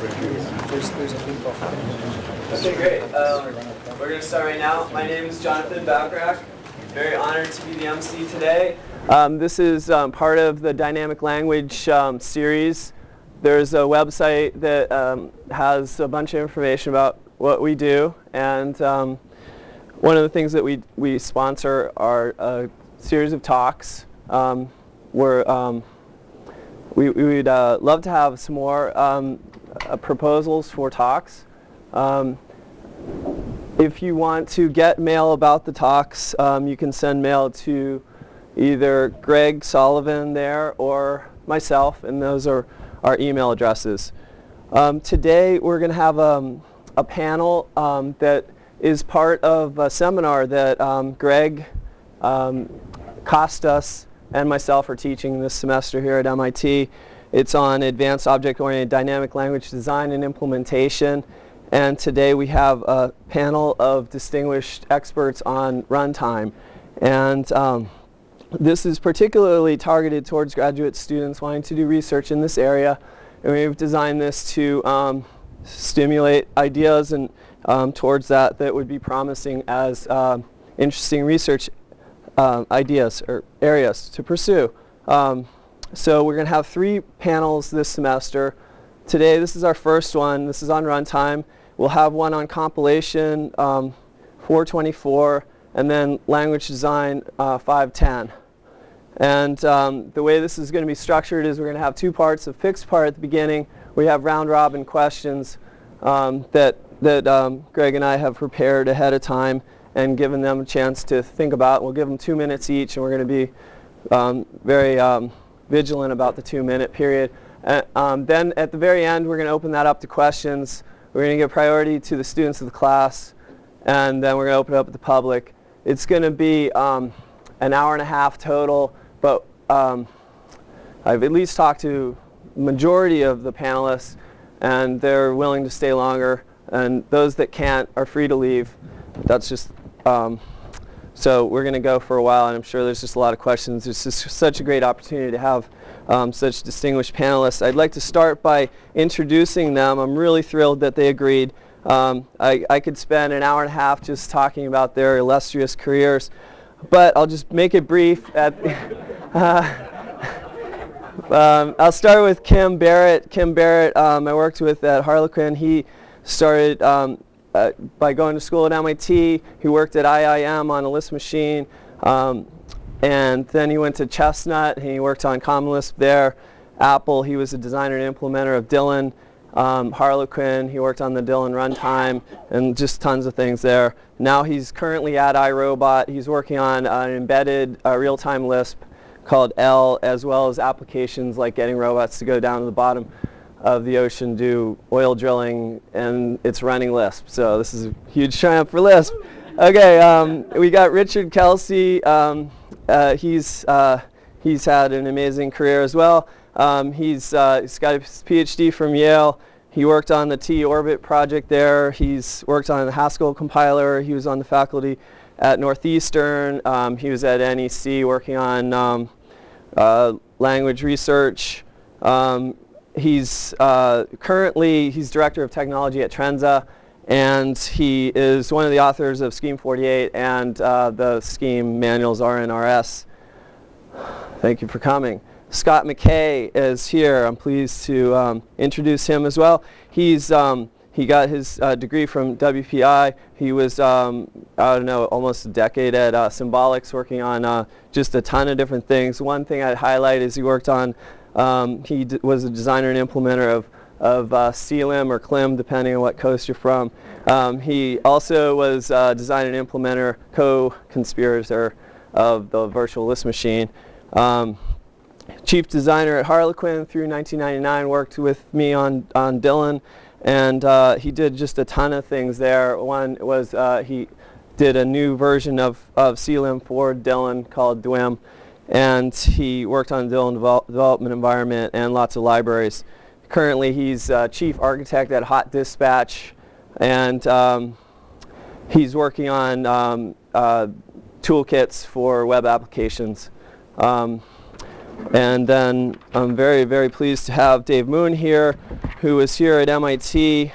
There's a link off. Okay, great. We're going to start right now. My name is Jonathan Backrack. Very honored to be the MC today. This is part of the dynamic language series. There's a website that has a bunch of information about what we do, and one of the things that we sponsor are a series of talks. We would love to have some more proposals for talks. If you want to get mail about the talks, you can send mail to either Greg Sullivan there or myself, and those are our email addresses. Today we're going to have a panel that is part of a seminar that Greg Costas and myself are teaching this semester here at MIT. It's on advanced object-oriented dynamic language design and implementation. And today we have a panel of distinguished experts on runtime. And this is particularly targeted towards graduate students wanting to do research in this area. And we've designed this to stimulate ideas and towards that would be promising as interesting research ideas or areas to pursue. So we're going to have 3 panels this semester. Today, this is our first one. This is on runtime. We'll have one on compilation, 424, and then language design, 510. And the way this is going to be structured is we're going to have 2 parts. A fixed part at the beginning. We have round-robin questions that Greg and I have prepared ahead of time and given them a chance to think about. We'll give them 2 minutes each, and we're going to be very vigilant about the 2-minute period. Then at the very end, we're going to open that up to questions. We're going to give priority to the students of the class, and then we're going to open it up to the public. It's going to be an hour and a half total, but I've at least talked to the majority of the panelists, and they're willing to stay longer, and those that can't are free to leave. That's just so we're going to go for a while, and I'm sure there's just a lot of questions. It's just such a great opportunity to have such distinguished panelists. I'd like to start by introducing them. I'm really thrilled that they agreed. I could spend an hour and a half just talking about their illustrious careers, but I'll just make it brief. I'll start with Kim Barrett. Kim Barrett, I worked with at Harlequin. He started by going to school at MIT. He worked at IIM on a Lisp machine, and then he went to Chestnut. And he worked on Common Lisp there. Apple, he was a designer and implementer of Dylan. Harlequin, he worked on the Dylan runtime, and just tons of things there. Now he's currently at iRobot. He's working on an embedded real-time Lisp called L, as well as applications like getting robots to go down to the bottom of the ocean, do oil drilling, and it's running Lisp. So this is a huge triumph for Lisp. Okay, we got Richard Kelsey. He's had an amazing career as well. He's got his PhD from Yale. He worked on the T-Orbit project there. He's worked on the Haskell compiler. He was on the faculty at Northeastern. He was at NEC working on language research. He's currently director of technology at Trenza, and he is one of the authors of Scheme 48 and the Scheme manuals RNRS. Thank you for coming. Scott McKay is here. I'm pleased to introduce him as well. He got his degree from WPI. He was, I don't know, almost a decade at Symbolics, working on just a ton of different things. One thing I'd highlight is he worked on, he was a designer and implementer of CLIM or CLIM, depending on what coast you're from. He also was designer and implementer, co-conspirator of the virtual Lisp machine. Chief designer at Harlequin through 1999, worked with me on Dylan, and he did just a ton of things there. One was he did a new version of CLIM for Dylan called DWIM, and he worked on the Dylan development environment and lots of libraries. Currently he's chief architect at Hot Dispatch, and he's working on toolkits for web applications. And then I'm very, very pleased to have Dave Moon here, who was here at MIT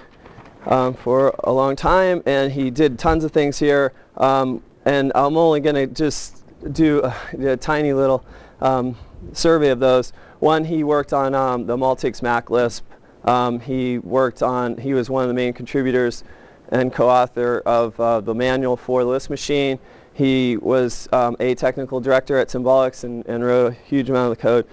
for a long time, and he did tons of things here. And I'm only going to just do a tiny little survey of those. One, he worked on the Multics Mac Lisp. He was one of the main contributors and co-author of the manual for the Lisp machine. He was a technical director at Symbolics and wrote a huge amount of the code.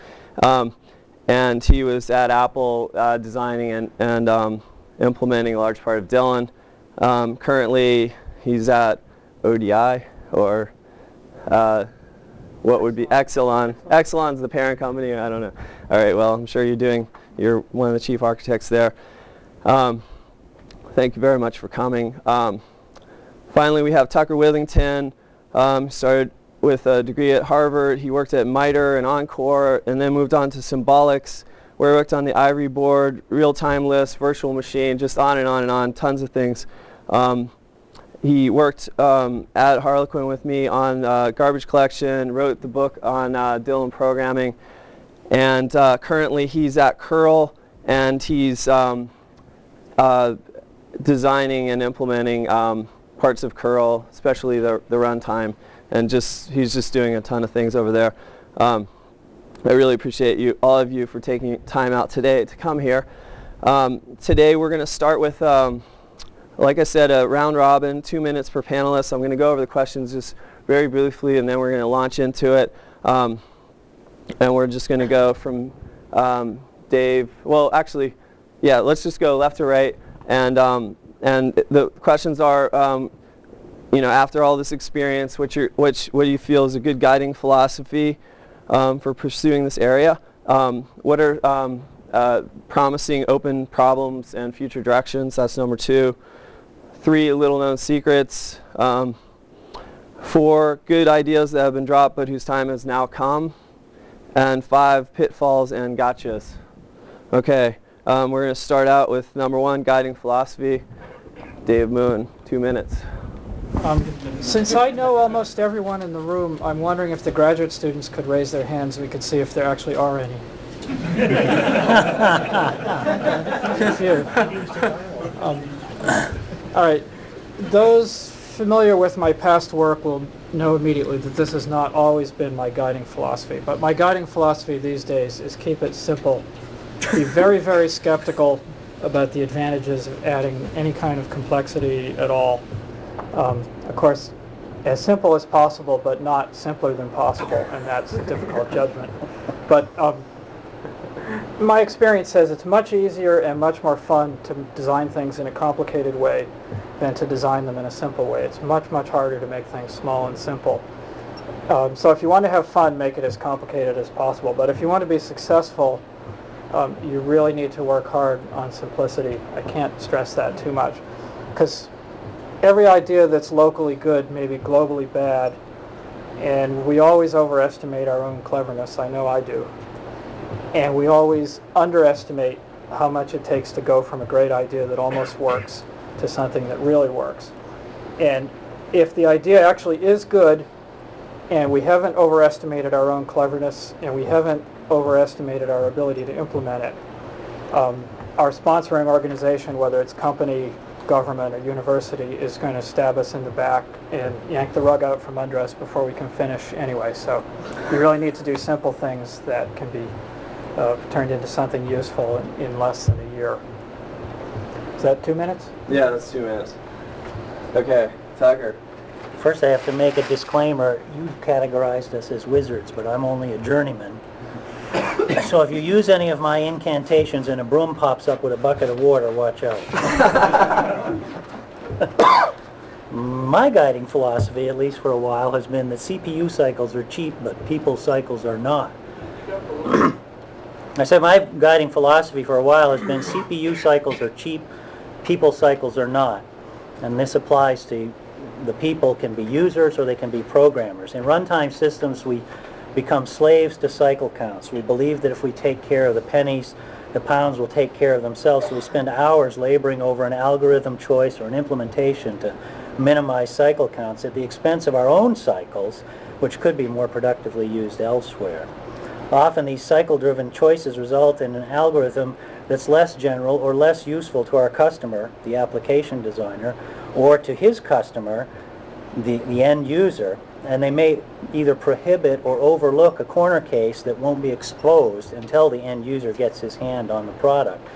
And he was at Apple designing and implementing a large part of Dylan. Currently, he's at ODI, or what would be Exelon. Exelon's the parent company, I don't know. All right, well, I'm sure you're one of the chief architects there. Thank you very much for coming. Finally, we have Tucker Withington. Started with a degree at Harvard. He worked at MITRE and Encore, and then moved on to Symbolics, where he worked on the Ivory board, real-time Lisp, virtual machine, just on and on and on, tons of things. He worked at Harlequin with me on garbage collection, wrote the book on Dylan programming, and currently he's at Curl, and he's designing and implementing parts of Curl, especially the runtime, and he's just doing a ton of things over there. I really appreciate all of you for taking time out today to come here. Today we're going to start with, like I said, a round robin, 2 minutes per panelist. I'm going to go over the questions just very briefly, and then we're going to launch into it. And we're just going to go from Dave. Well, actually, yeah, let's just go left to right. And the questions are, after all this experience, what do you feel is a good guiding philosophy for pursuing this area? What are promising open problems and future directions? That's number 2. 3, little-known secrets. 4, good ideas that have been dropped but whose time has now come. And 5, pitfalls and gotchas. Okay, we're going to start out with number 1, guiding philosophy. Dave Moon, 2 minutes. Since I know almost everyone in the room, I'm wondering if the graduate students could raise their hands. We could see if there actually are any. Few. All right. Those familiar with my past work will know immediately that this has not always been my guiding philosophy. But my guiding philosophy these days is keep it simple. Be very, very skeptical about the advantages of adding any kind of complexity at all. Of course, as simple as possible, but not simpler than possible, and that's a difficult judgment. But my experience says it's much easier and much more fun to design things in a complicated way than to design them in a simple way. It's much, much harder to make things small and simple. So if you want to have fun, make it as complicated as possible. But if you want to be successful, you really need to work hard on simplicity. I can't stress that too much, because every idea that's locally good may be globally bad, and we always overestimate our own cleverness. I know I do. And we always underestimate how much it takes to go from a great idea that almost works to something that really works. And if the idea actually is good, and we haven't overestimated our own cleverness, and we haven't overestimated our ability to implement it, our sponsoring organization, whether it's company, government, or university, is going to stab us in the back and yank the rug out from under us before we can finish anyway. So we really need to do simple things that can be turned into something useful in less than a year. Is that 2 minutes? Yeah, that's 2 minutes. Okay, Tucker. First, I have to make a disclaimer. You categorized us as wizards, but I'm only a journeyman. So if you use any of my incantations and a broom pops up with a bucket of water, watch out. My guiding philosophy, at least for a while, has been that CPU cycles are cheap, but people cycles are not. I said my guiding philosophy for a while has been CPU cycles are cheap, people cycles are not. And this applies to the people can be users or they can be programmers. In runtime systems, we become slaves to cycle counts. We believe that if we take care of the pennies, the pounds will take care of themselves. So we spend hours laboring over an algorithm choice or an implementation to minimize cycle counts at the expense of our own cycles, which could be more productively used elsewhere. Often these cycle-driven choices result in an algorithm that's less general or less useful to our customer, the application designer, or to his customer, the end user, and they may either prohibit or overlook a corner case that won't be exposed until the end user gets his hand on the product,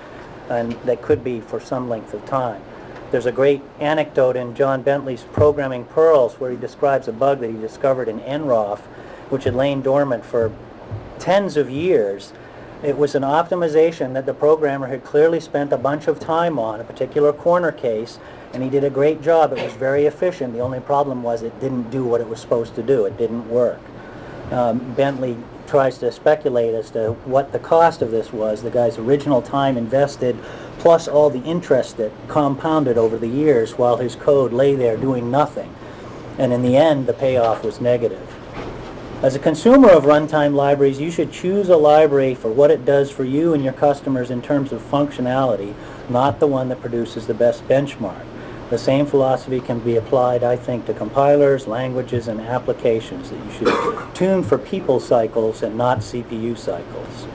and that could be for some length of time. There's a great anecdote in John Bentley's Programming Pearls where he describes a bug that he discovered in NROF, which had lain dormant for tens of years. It was an optimization that the programmer had clearly spent a bunch of time on, a particular corner case, and he did a great job. It was very efficient. The only problem was it didn't do what it was supposed to do. It didn't work. Bentley tries to speculate as to what the cost of this was, the guy's original time invested, plus all the interest that compounded over the years while his code lay there doing nothing. And in the end, the payoff was negative. As a consumer of runtime libraries, you should choose a library for what it does for you and your customers in terms of functionality, not the one that produces the best benchmark. The same philosophy can be applied, I think, to compilers, languages, and applications, that you should tune for people cycles and not CPU cycles.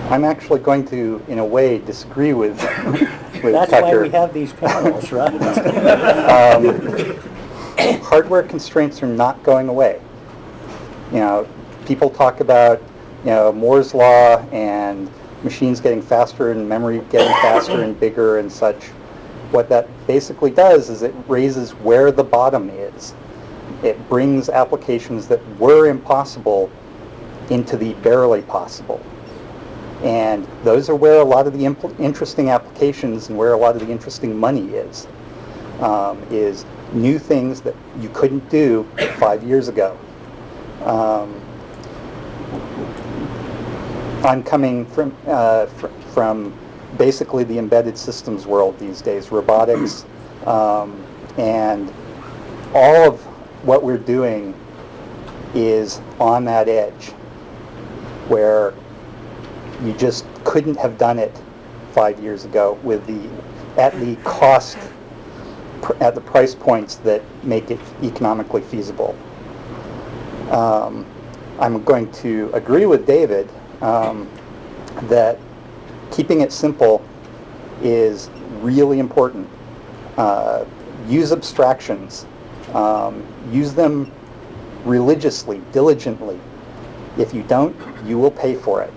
I'm actually going to, in a way, disagree with That's Tucker. why we have these panels, right? Hardware constraints are not going away. You know, people talk about, you know, Moore's law and machines getting faster and memory getting faster and bigger and such. What that basically does is it raises where the bottom is. It brings applications that were impossible into the barely possible. And those are where a lot of the interesting applications and where a lot of the interesting money is new things that you couldn't do 5 years ago. I'm coming from basically the embedded systems world these days, robotics, and all of what we're doing is on that edge where you just couldn't have done it 5 years ago with at the cost, at the price points that make it economically feasible. I'm going to agree with David that keeping it simple is really important. Use abstractions. Use them religiously, diligently. If you don't, you will pay for it.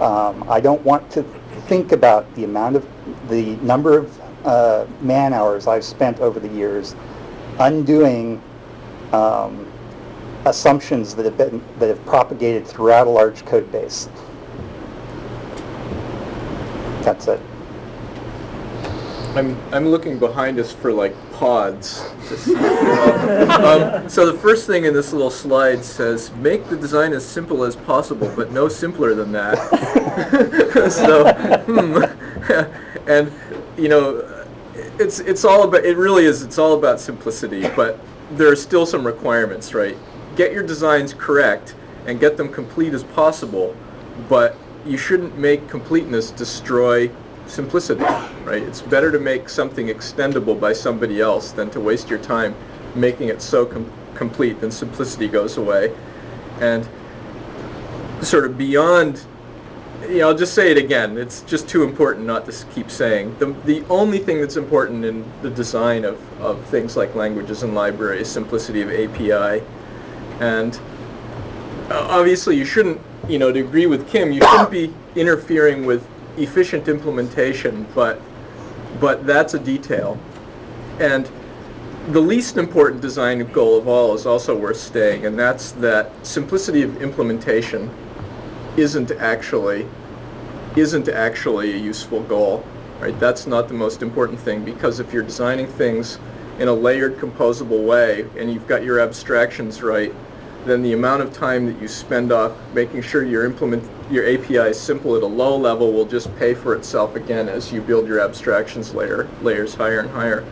I don't want to think about the number of man hours I've spent over the years undoing assumptions that have propagated throughout a large code base. That's it. I'm looking behind us for like pods. So the first thing in this little slide says, make the design as simple as possible, but no simpler than that. So, and you know, it's all about, it really is, it's all about simplicity, but there are still some requirements, right? Get your designs correct and get them complete as possible, but you shouldn't make completeness destroy simplicity, right? It's better to make something extendable by somebody else than to waste your time making it so complete, then simplicity goes away. And sort of beyond, you know, I'll just say it again, it's just too important not to keep saying. The only thing that's important in the design of things like languages and libraries is simplicity of API. And obviously you shouldn't, you know, to agree with Kim, you shouldn't be interfering with efficient implementation, but that's a detail. And the least important design goal of all is also worth staying, and that's that simplicity of implementation isn't actually a useful goal, right? That's not the most important thing, because if you're designing things in a layered, composable way, and you've got your abstractions right, then the amount of time that you spend off making sure your API is simple at a low level will just pay for itself again as you build your abstractions layers higher and higher.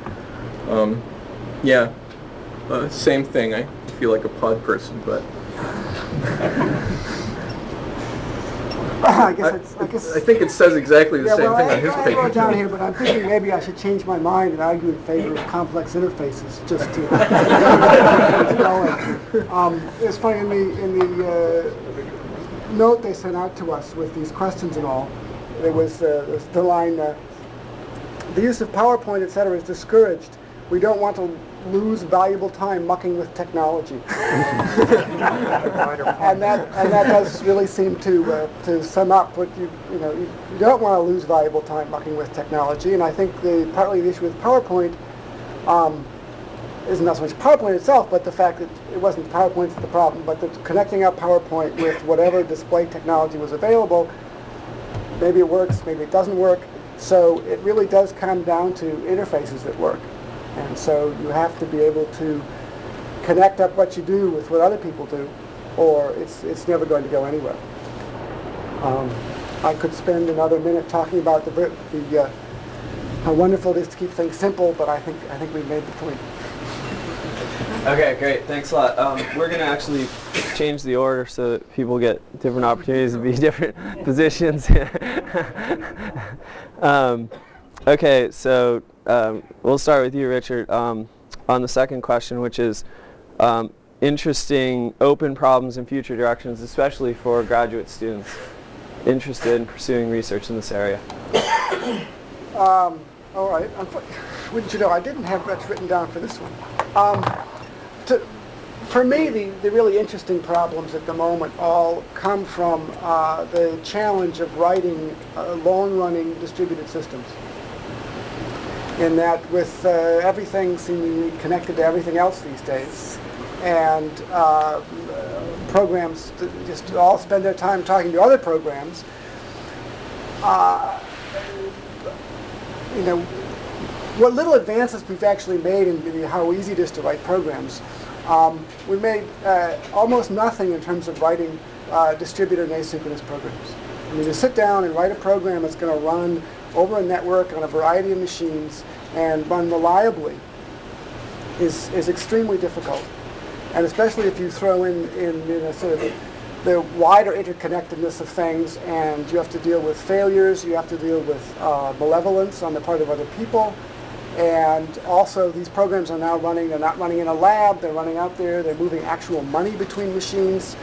Same thing. I feel like a pod person, but I guess. I think it says exactly the Yeah, same well, thing on his I paper. wrote down too. here, but I'm thinking maybe I should change my mind and argue in favor of complex interfaces, just to get going. It's funny, in the note they sent out to us with these questions and all, there was the line, the use of PowerPoint, etc., is discouraged. We don't want to lose valuable time mucking with technology. and that does really seem to sum up what you don't want to lose valuable time mucking with technology. And I think partly the issue with PowerPoint isn't not so much PowerPoint itself, but the fact that it wasn't PowerPoint's the problem, but that connecting up PowerPoint with whatever display technology was available, maybe it works, maybe it doesn't work. So it really does come down to interfaces that work. And so you have to be able to connect up what you do with what other people do, or it's never going to go anywhere. I could spend another minute talking about how wonderful it is to keep things simple, but I think we've made the point. Okay, great. Thanks a lot. We're going to actually change the order so that people get different opportunities to be different positions. Okay, so we'll start with you, Richard, on the second question, which is interesting open problems in future directions, especially for graduate students interested in pursuing research in this area. All right. Wouldn't you know, I didn't have much written down for this one. For me, the really interesting problems at the moment all come from the challenge of writing long-running distributed systems. In that with everything seemingly connected to everything else these days, and programs just all spend their time talking to other programs, what little advances we've actually made in how easy it is to write programs, we made almost nothing in terms of writing distributed and asynchronous programs. I mean, to sit down and write a program that's going to run over a network on a variety of machines and run reliably is extremely difficult. And especially if you throw in sort of the wider interconnectedness of things, and you have to deal with failures, you have to deal with malevolence on the part of other people. And also these programs are now running, they're not running in a lab, they're running out there, they're moving actual money between machines.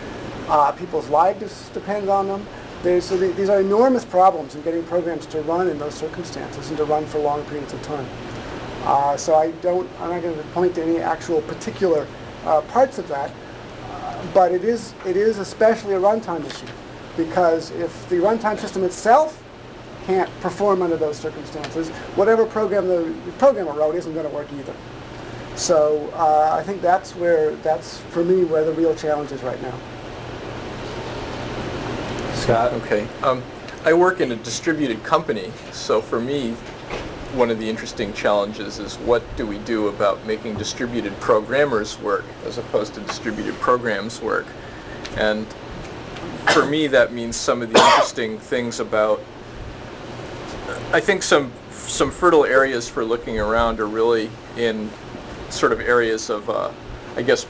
People's lives depend on them. So these are enormous problems in getting programs to run in those circumstances and to run for long periods of time. So I'm not going to point to any actual particular parts of that, but it is especially a runtime issue, because if the runtime system itself can't perform under those circumstances, whatever program the programmer wrote isn't going to work either. So I think that's for me where the real challenge is right now. Scott? Okay. I work in a distributed company, so for me, one of the interesting challenges is what do we do about making distributed programmers work as opposed to distributed programs work. And for me, that means some of the interesting things about, I think some fertile areas for looking around are really in sort of areas of, I guess,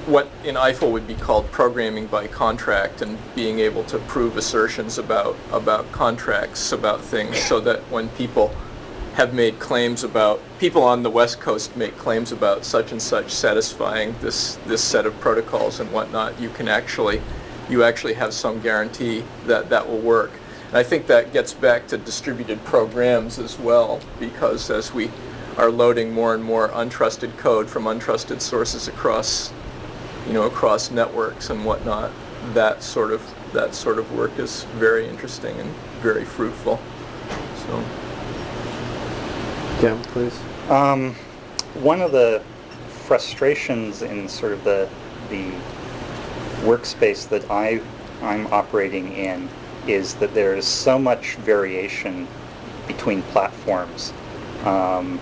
what in Eiffel would be called programming by contract, and being able to prove assertions about contracts, about things, so that when people have made claims about, people on the West Coast make claims about such and such satisfying this set of protocols and whatnot, you actually have some guarantee that that will work. And I think that gets back to distributed programs as well, because as we are loading more and more untrusted code from untrusted sources across networks and whatnot, that sort of work is very interesting and very fruitful. So. Kim, please. One of the frustrations in sort of the workspace that I'm operating in is that there is so much variation between platforms. I'm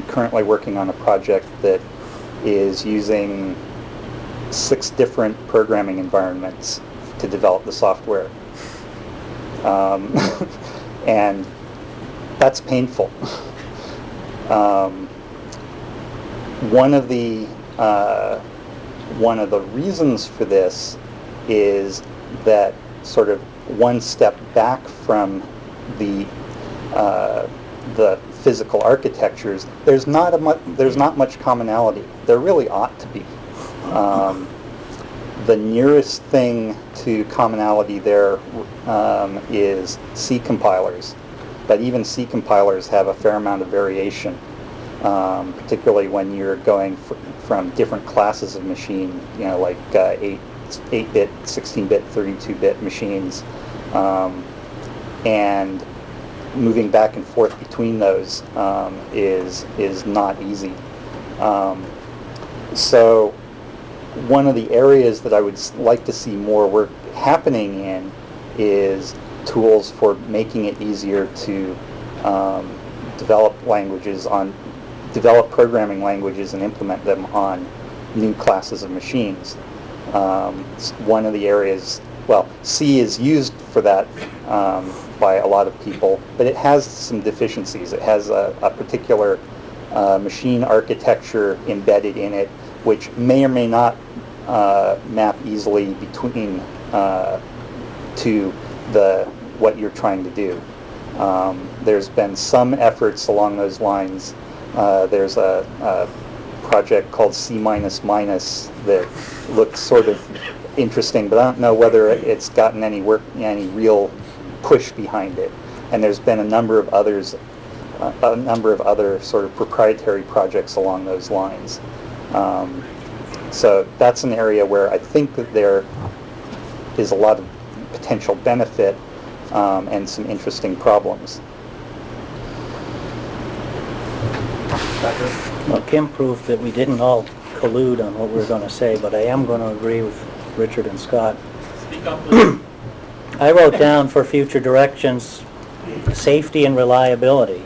currently working on a project that is using 6 different programming environments to develop the software. And that's painful. One of the reasons for this is that sort of one step back from the physical architectures, there's not much commonality. There really ought to be. The nearest thing to commonality there is C compilers, but even C compilers have a fair amount of variation, particularly when you're going from different classes of machine, like 8-bit, 16-bit, 32-bit machines, and moving back and forth between those is not easy. So one of the areas that I would like to see more work happening in is tools for making it easier to develop programming languages and implement them on new classes of machines. One of the areas, well, C is used for that by a lot of people, but it has some deficiencies. It has a particular machine architecture embedded in it, which may or may not map easily between to what you're trying to do. There's been some efforts along those lines. There's a project called C++ that looks sort of interesting, but I don't know whether it's gotten any real push behind it. And there's been a number of other sort of proprietary projects along those lines. So that's an area where I think that there is a lot of potential benefit and some interesting problems. Well, Kim proved that we didn't all collude on what we were going to say, but I am going to agree with Richard and Scott. Speak up, please. I wrote down for future directions safety and reliability.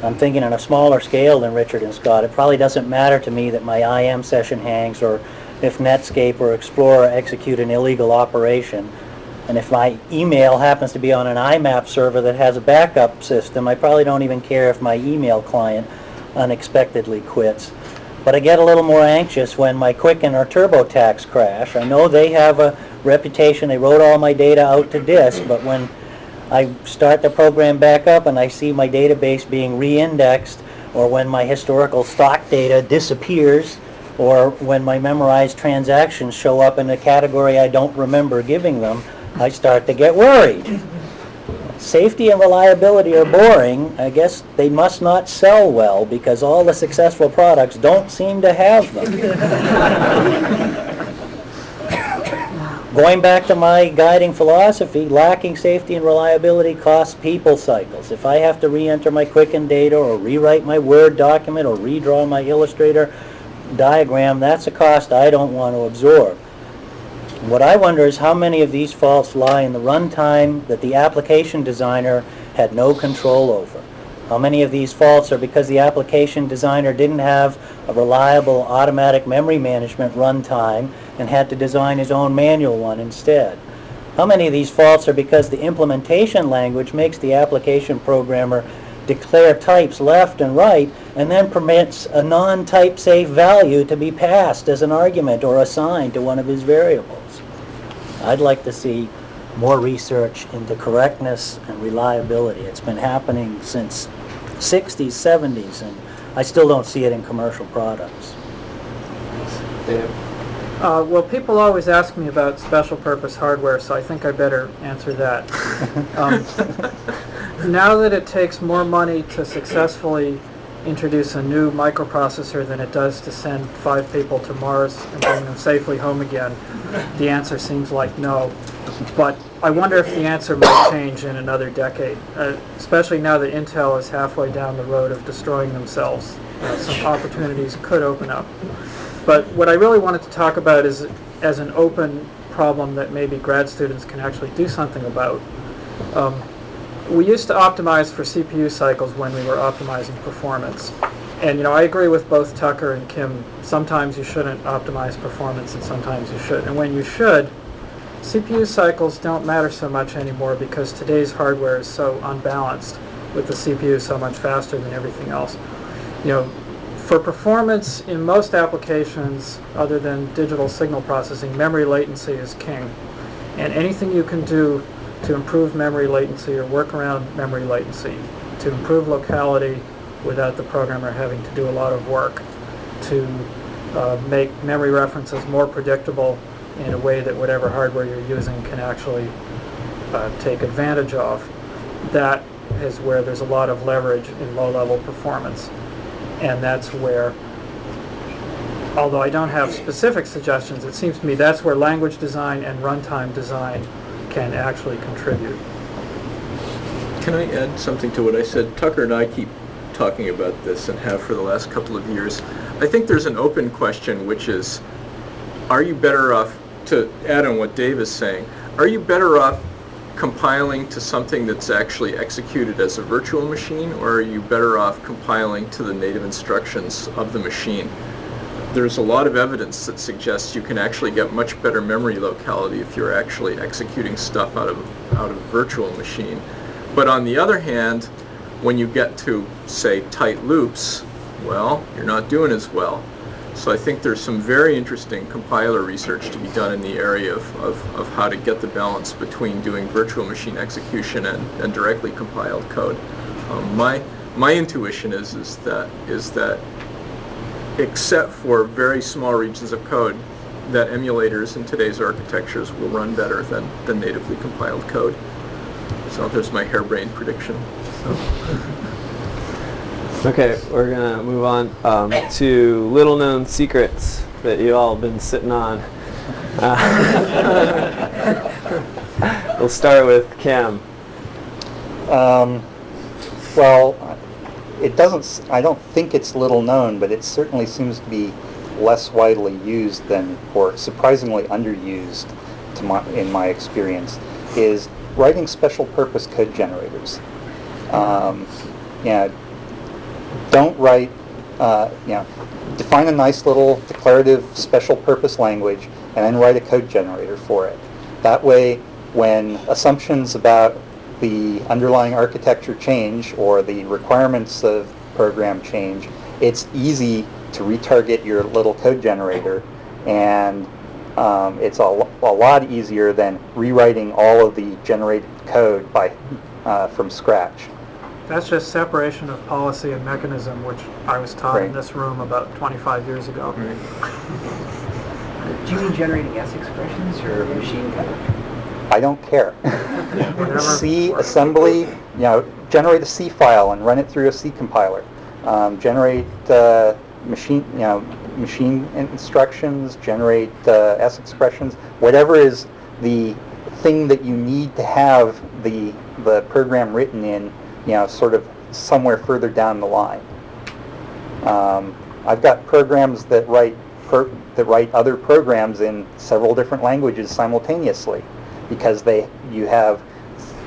I'm thinking on a smaller scale than Richard and Scott. It probably doesn't matter to me that my IM session hangs, or if Netscape or Explorer execute an illegal operation. And if my email happens to be on an IMAP server that has a backup system, I probably don't even care if my email client unexpectedly quits. But I get a little more anxious when my Quicken or TurboTax crash. I know they have a reputation, they wrote all my data out to disk, but when I start the program back up and I see my database being re-indexed, or when my historical stock data disappears, or when my memorized transactions show up in a category I don't remember giving them, I start to get worried. Safety and reliability are boring. I guess they must not sell well because all the successful products don't seem to have them. Going back to my guiding philosophy, lacking safety and reliability costs people cycles. If I have to re-enter my Quicken data or rewrite my Word document or redraw my Illustrator diagram, that's a cost I don't want to absorb. What I wonder is how many of these faults lie in the runtime that the application designer had no control over. How many of these faults are because the application designer didn't have a reliable automatic memory management runtime and had to design his own manual one instead? How many of these faults are because the implementation language makes the application programmer declare types left and right and then permits a non-type safe value to be passed as an argument or assigned to one of his variables? I'd like to see more research into correctness and reliability. It's been happening since 60s, 70s, and I still don't see it in commercial products. Well, people always ask me about special purpose hardware, so I think I better answer that. Now that it takes more money to successfully introduce a new microprocessor than it does to send 5 people to Mars and bring them safely home again, the answer seems like no. But I wonder if the answer might change in another decade, especially now that Intel is halfway down the road of destroying themselves. Some opportunities could open up. But what I really wanted to talk about is as an open problem that maybe grad students can actually do something about. We used to optimize for CPU cycles when we were optimizing performance. And I agree with both Tucker and Kim. Sometimes you shouldn't optimize performance and sometimes you should. And when you should, CPU cycles don't matter so much anymore because today's hardware is so unbalanced with the CPU so much faster than everything else. For performance in most applications other than digital signal processing, memory latency is king. And anything you can do to improve memory latency or work around memory latency, to improve locality without the programmer having to do a lot of work, to make memory references more predictable in a way that whatever hardware you're using can actually take advantage of. That is where there's a lot of leverage in low-level performance. And that's where, although I don't have specific suggestions, it seems to me that's where language design and runtime design can actually contribute. Can I add something to what I said? Tucker and I keep talking about this and have for the last couple of years. I think there's an open question, which is, are you better off, to add on what Dave is saying, are you better off compiling to something that's actually executed as a virtual machine, or are you better off compiling to the native instructions of the machine? There's a lot of evidence that suggests you can actually get much better memory locality if you're actually executing stuff out of a virtual machine. But on the other hand, when you get to, say, tight loops, well, you're not doing as well. So I think there's some very interesting compiler research to be done in the area of how to get the balance between doing virtual machine execution and directly compiled code. My intuition is that except for very small regions of code, that emulators in today's architectures will run better than natively compiled code. So there's my harebrained prediction. Okay, we're going to move on to little-known secrets that you all have been sitting on. We'll start with Cam. Well, it doesn't. I don't think it's little known, but it certainly seems to be less widely used than, or surprisingly underused, in my experience, is writing special purpose code generators. Don't write, define a nice little declarative special purpose language and then write a code generator for it. That way, when assumptions about the underlying architecture change or the requirements of program change, it's easy to retarget your little code generator, and it's a lot easier than rewriting all of the generated code from scratch. That's just separation of policy and mechanism, which I was taught in Right. this room about 25 years ago. Do you mean generating S expressions or machine code? I don't care. Whatever C works. assembly, generate a C file and run it through a C compiler. Generate machine instructions, generate S expressions, whatever is the thing that you need to have the program written in, sort of somewhere further down the line. I've got programs that write other programs in several different languages simultaneously, because you have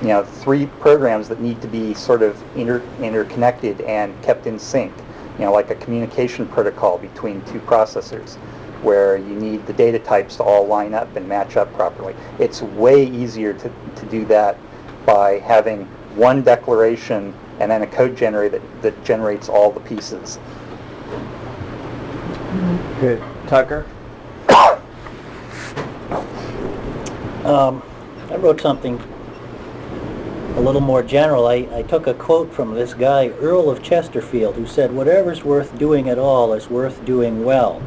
3 programs that need to be sort of interconnected and kept in sync, like a communication protocol between 2 processors, where you need the data types to all line up and match up properly. It's way easier to do that by having one declaration and then a code generator that generates all the pieces. Good. Tucker? I wrote something a little more general. I took a quote from this guy, Earl of Chesterfield, who said, "Whatever's worth doing at all is worth doing well."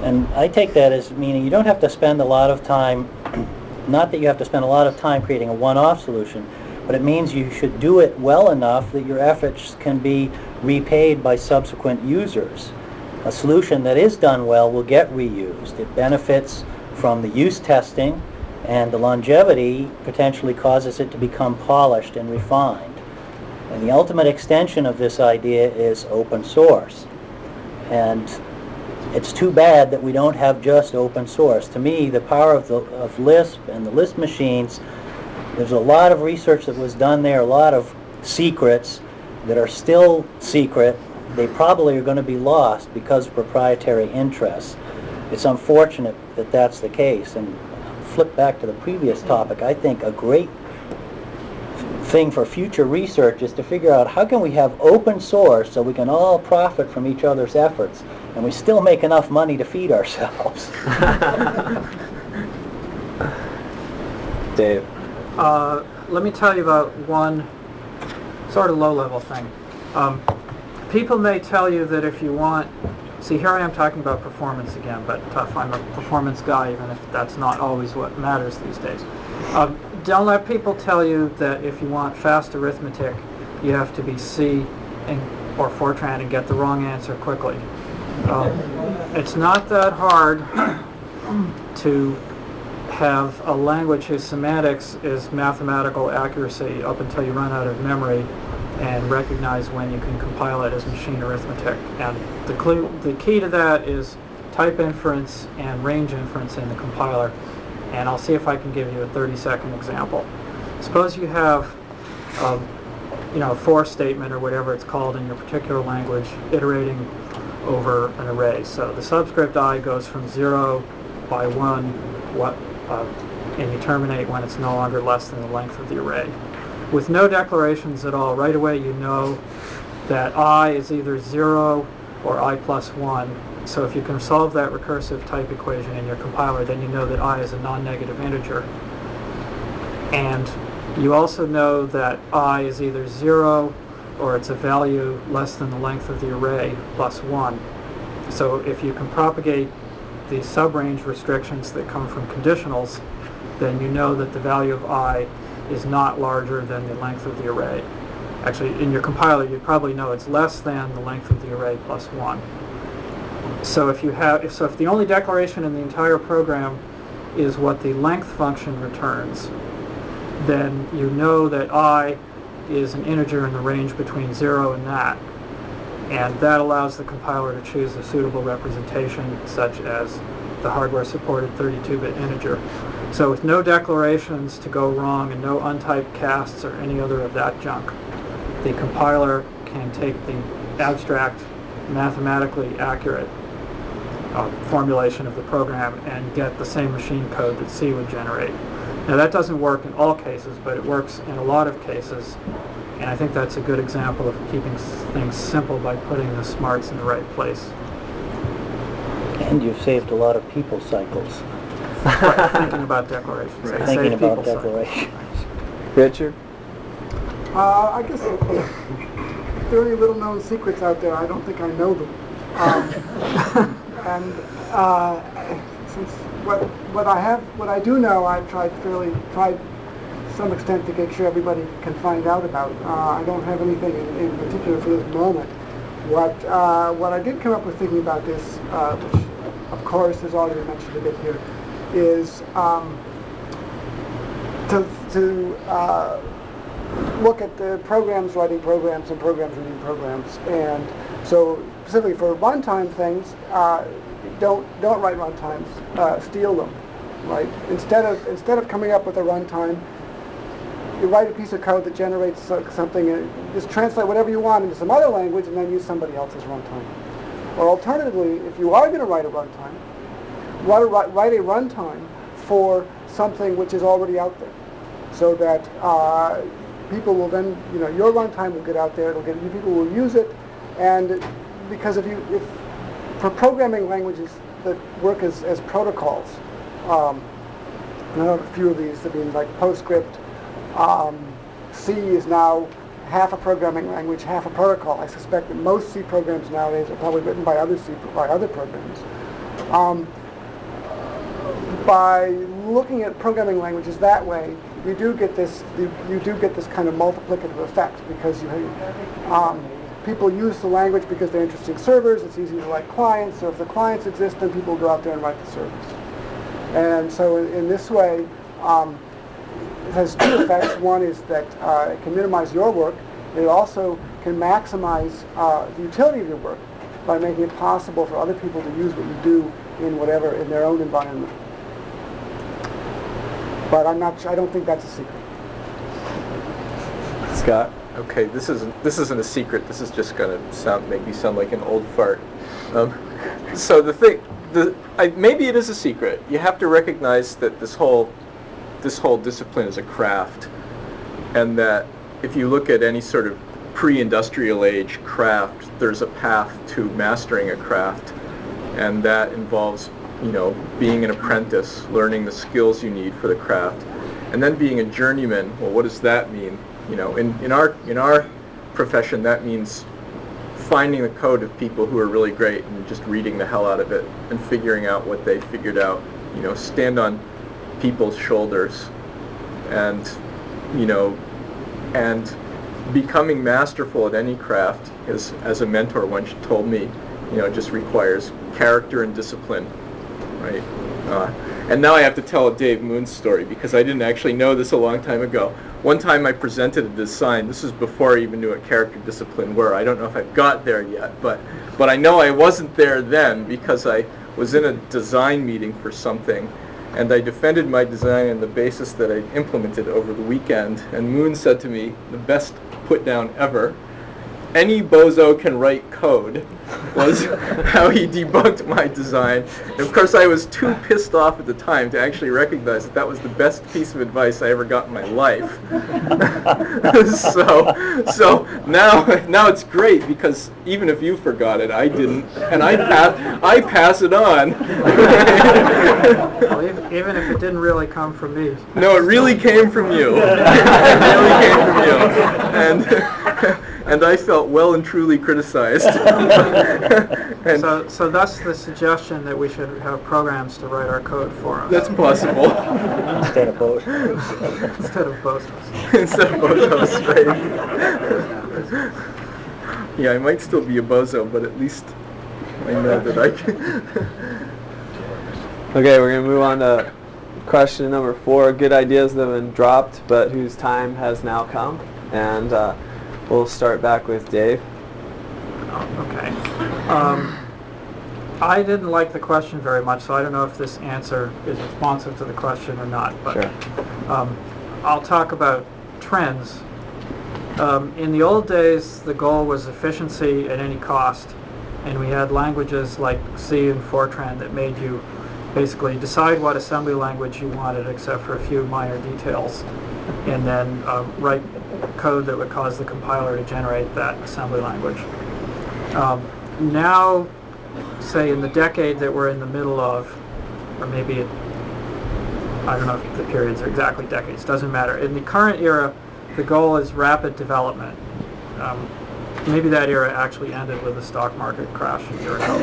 And I take that as meaning you don't have to spend a lot of time, not that you have to spend a lot of time creating a one-off solution, but it means you should do it well enough that your efforts can be repaid by subsequent users. A solution that is done well will get reused. It benefits from the use testing, and the longevity potentially causes it to become polished and refined. And the ultimate extension of this idea is open source. And it's too bad that we don't have just open source. To me, the power of Lisp and the Lisp machines, there's a lot of research that was done there, a lot of secrets that are still secret. They probably are going to be lost because of proprietary interests. It's unfortunate that that's the case. And flip back to the previous topic, I think a great thing for future research is to figure out how can we have open source so we can all profit from each other's efforts and we still make enough money to feed ourselves. Dave? Let me tell you about one sort of low-level thing. People may tell you that if you want, see, here I am talking about performance again, but tough, I'm a performance guy, even if that's not always what matters these days. Don't let people tell you that if you want fast arithmetic, you have to be C or Fortran and get the wrong answer quickly. It's not that hard to have a language whose semantics is mathematical accuracy up until you run out of memory and recognize when you can compile it as machine arithmetic. And the key to that is type inference and range inference in the compiler. And I'll see if I can give you a 30-second example. Suppose you have a for statement or whatever it's called in your particular language iterating over an array. So the subscript I goes from 0 by 1, and you terminate when it's no longer less than the length of the array. With no declarations at all, right away you know that I is either 0 or I plus 1. So if you can solve that recursive type equation in your compiler, then you know that I is a non-negative integer. And you also know that I is either 0 or it's a value less than the length of the array plus 1. So if you can propagate the subrange restrictions that come from conditionals, then you know that the value of I is not larger than the length of the array. Actually, in your compiler, you probably know it's less than the length of the array plus 1. So if the only declaration in the entire program is what the length function returns, then you know that I is an integer in the range between 0 and that. And that allows the compiler to choose a suitable representation, such as the hardware-supported 32-bit integer. So with no declarations to go wrong and no untyped casts or any other of that junk, the compiler can take the abstract, mathematically accurate formulation of the program and get the same machine code that C would generate. Now that doesn't work in all cases, but it works in a lot of cases, and I think that's a good example of keeping things simple by putting the smarts in the right place. And you've saved a lot of people cycles. Right, thinking about declarations. Right. I Thinking save about people declarations. Richard? I guess if there are any little-known secrets out there, I don't think I know them. And since what I do know, I've tried to some extent to make sure everybody can find out about. I don't have anything in particular for this moment. What I did come up with thinking about this, which of course is already mentioned a bit here, is to look at the programs writing programs and programs reading programs. And so specifically for runtime things, don't write runtimes, steal them, right? Instead of coming up with a runtime, you write a piece of code that generates something, and just translate whatever you want into some other language and then use somebody else's runtime. Or alternatively, if you are going to write a runtime, write a runtime for something which is already out there, so that people will then, your runtime will get out there, people will use it, and because if for programming languages that work as protocols, and I have a few of these, like PostScript, C is now half a programming language, half a protocol. I suspect that most C programs nowadays are probably written by other programs. By looking at programming languages that way, you do get this kind of multiplicative effect, because people use the language because they're interested in servers. It's easy to write clients. So if the clients exist, then people go out there and write the servers. And so in this way, it has two effects. One is that it can minimize your work. It also can maximize the utility of your work by making it possible for other people to use what you do in their own environment. But I don't think that's a secret. Scott? Okay, this isn't a secret. This is just going to make me sound like an old fart. So maybe it is a secret. You have to recognize that this whole discipline is a craft, and that if you look at any sort of pre-industrial age craft, there's a path to mastering a craft, and that involves being an apprentice, learning the skills you need for the craft, And then being a journeyman, well, what does that mean? You know, in our profession, that means finding the code of people who are really great and just reading the hell out of it and figuring out what they figured out. You know, stand on people's shoulders and, you know, and becoming masterful at any craft is, as a mentor once told me, you know, it just requires character and discipline, right? And now I have to tell a Dave Moon story because I didn't actually know this a long time ago. One time I presented a design. This was before I even knew what character discipline were. I don't know if I've got there yet, but I know I wasn't there then because I was in a design meeting for something, and I defended my design on the basis that I implemented over the weekend. And Moon said to me, the best put down ever, "Any bozo can write code," was how he debunked my design. And of course I was too pissed off at the time to actually recognize that that was the best piece of advice I ever got in my life. so now it's great because even if you forgot it, I didn't, and I pass it on. Well, even if it didn't really come from me. No, it really came from you. It really came from you. And I felt well and truly criticized. And So that's the suggestion that we should have programs to write our code for us. that's possible. Instead of both. Instead of bozos. Instead of bozos, right? Yeah, I might still be a bozo, but at least I know that I can. Okay, we're going to move on to question number 4. Good ideas that have been dropped, but whose time has now come. And we'll start back with Dave. Okay. I didn't like the question very much, so I don't know if this answer is responsive to the question or not. But Sure. I'll talk about trends. In the old days, the goal was efficiency at any cost, and we had languages like C and Fortran that made you basically decide what assembly language you wanted, except for a few minor details, and then write code that would cause the compiler to generate that assembly language. Now, say in the decade that we're in the middle of, or maybe I don't know if the periods are exactly decades, doesn't matter. In the current era, the goal is rapid development. Maybe that era actually ended with the stock market crash a year ago.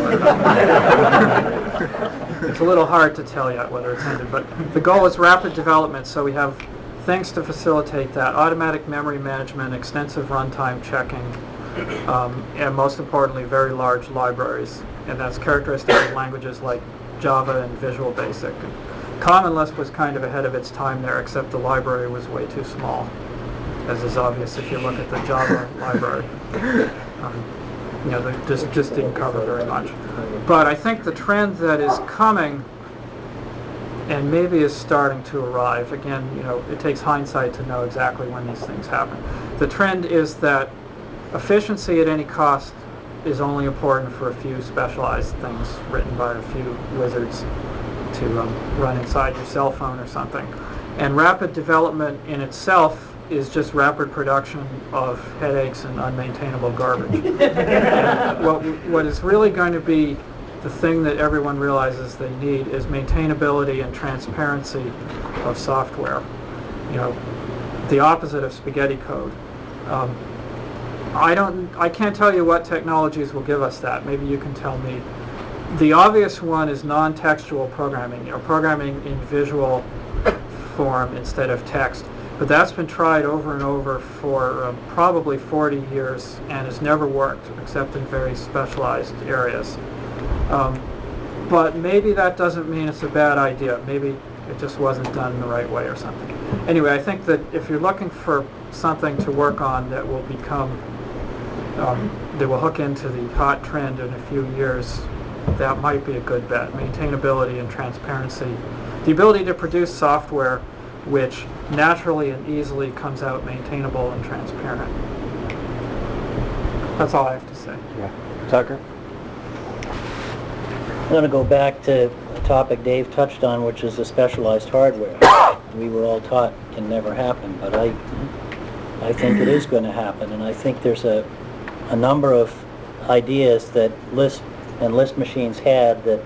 It's a little hard to tell yet whether it's ended, but the goal is rapid development, so we have things to facilitate that: automatic memory management, extensive runtime checking, and most importantly, very large libraries. And that's characteristic of languages like Java and Visual Basic. Common Lisp was kind of ahead of its time there, except the library was way too small, as is obvious if you look at the Java library. You know, they just didn't cover very much. But I think the trend that is coming, and maybe is starting to arrive, again, you know, it takes hindsight to know exactly when these things happen. The trend is that efficiency at any cost is only important for a few specialized things written by a few wizards to run inside your cell phone or something. And rapid development in itself is just rapid production of headaches and unmaintainable garbage. And what is really going to be the thing that everyone realizes they need is maintainability and transparency of software. You know, the opposite of spaghetti code. I can't tell you what technologies will give us that. Maybe you can tell me. The obvious one is non-textual programming, you know, programming in visual form instead of text. But that's been tried over and over for probably 40 years and has never worked except in very specialized areas. But maybe that doesn't mean it's a bad idea. Maybe it just wasn't done in the right way or something. Anyway, I think that if you're looking for something to work on that will become, that will hook into the hot trend in a few years, that might be a good bet. Maintainability and transparency. The ability to produce software which naturally and easily comes out maintainable and transparent. That's all I have to say. Yeah. Tucker? I'm going to go back to a topic Dave touched on, which is the specialized hardware. We were all taught can never happen, but I think it is going to happen, and I think there's a number of ideas that Lisp and Lisp machines had that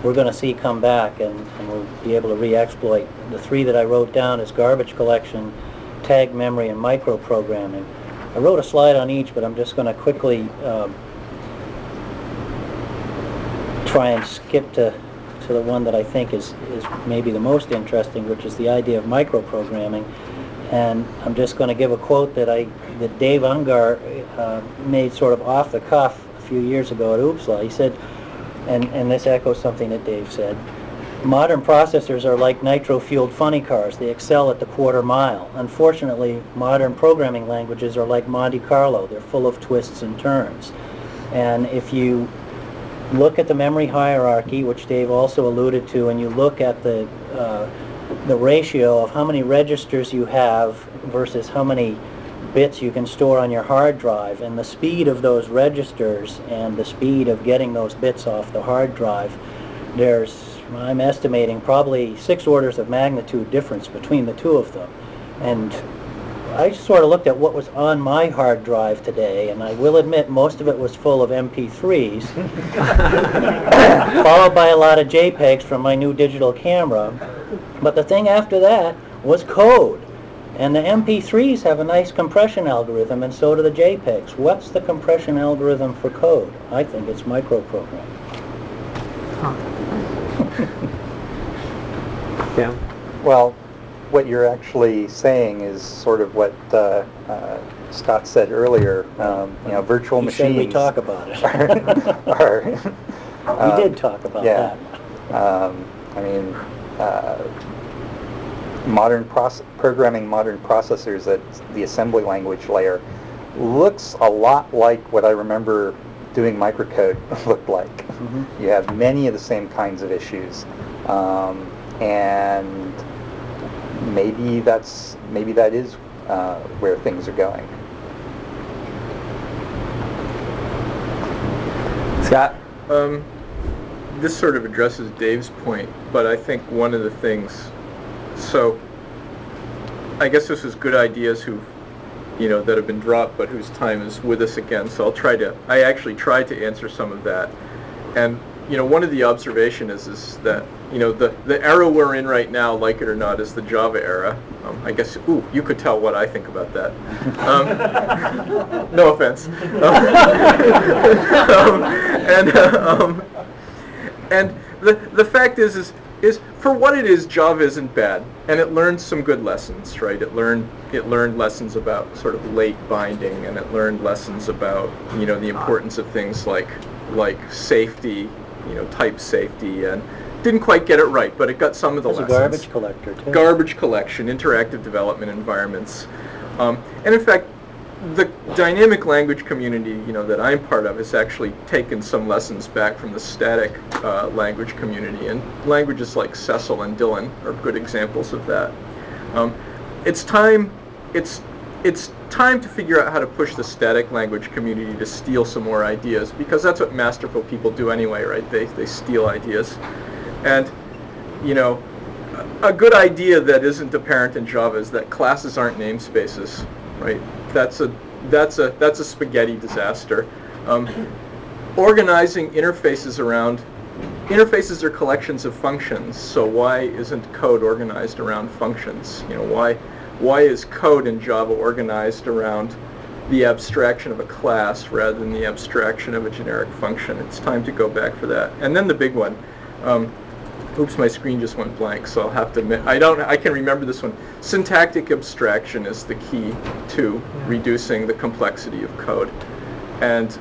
we're going to see come back, and we'll be able to re-exploit. The three that I wrote down is garbage collection, tag memory, and microprogramming. I wrote a slide on each, but I'm just going to quickly try and skip to the one that I think is maybe the most interesting, which is the idea of microprogramming. And I'm just going to give a quote that Dave Ungar made sort of off the cuff a few years ago at OOPSLA. He said, and this echoes something that Dave said, modern processors are like nitro-fueled funny cars. They excel at the quarter mile. Unfortunately, modern programming languages are like Monte Carlo. They're full of twists and turns. And if you look at the memory hierarchy, which Dave also alluded to, and you look at the ratio of how many registers you have versus how many bits you can store on your hard drive, and the speed of those registers and the speed of getting those bits off the hard drive, there's, I'm estimating, probably 6 orders of magnitude difference between the two of them. And I sort of looked at what was on my hard drive today, and I will admit most of it was full of MP3s, followed by a lot of JPEGs from my new digital camera. But the thing after that was code. And the MP3s have a nice compression algorithm, and so do the JPEGs. What's the compression algorithm for code? I think it's microprogramming. Yeah. Well, what you're actually saying is sort of what Scott said earlier. Virtual He machines. said we talk about it. We did talk about yeah. that. Programming modern processors at the assembly language layer looks a lot like what I remember doing microcode looked like. Mm-hmm. You have many of the same kinds of issues, and maybe that is where things are going. Scott? This sort of addresses Dave's point, but I think one of the things, so I guess this is good ideas that have been dropped, but whose time is with us again. So I actually tried to answer some of that. And, one of the observations is that, the era we're in right now, like it or not, is the Java era. I guess, you could tell what I think about that. No offense. And the fact is for what it is, Java isn't bad, and it learned some good lessons, right? It learned lessons about sort of late binding, and it learned lessons about the importance of things like safety, type safety, and didn't quite get it right, but it got some of the lessons. It's a garbage collector too. Garbage collection, interactive development environments, and in fact, the dynamic language community, that I'm part of, has actually taken some lessons back from the static language community, and languages like Cecil and Dylan are good examples of that. It's time to figure out how to push the static language community to steal some more ideas, because that's what masterful people do anyway, right? They steal ideas, and a good idea that isn't apparent in Java is that classes aren't namespaces, right? That's a spaghetti disaster. Organizing interfaces are collections of functions. So why isn't code organized around functions? Why is code in Java organized around the abstraction of a class rather than the abstraction of a generic function? It's time to go back for that. And then the big one. Oops, my screen just went blank, so I'll have to admit, I can remember this one. Syntactic abstraction is the key to reducing the complexity of code. And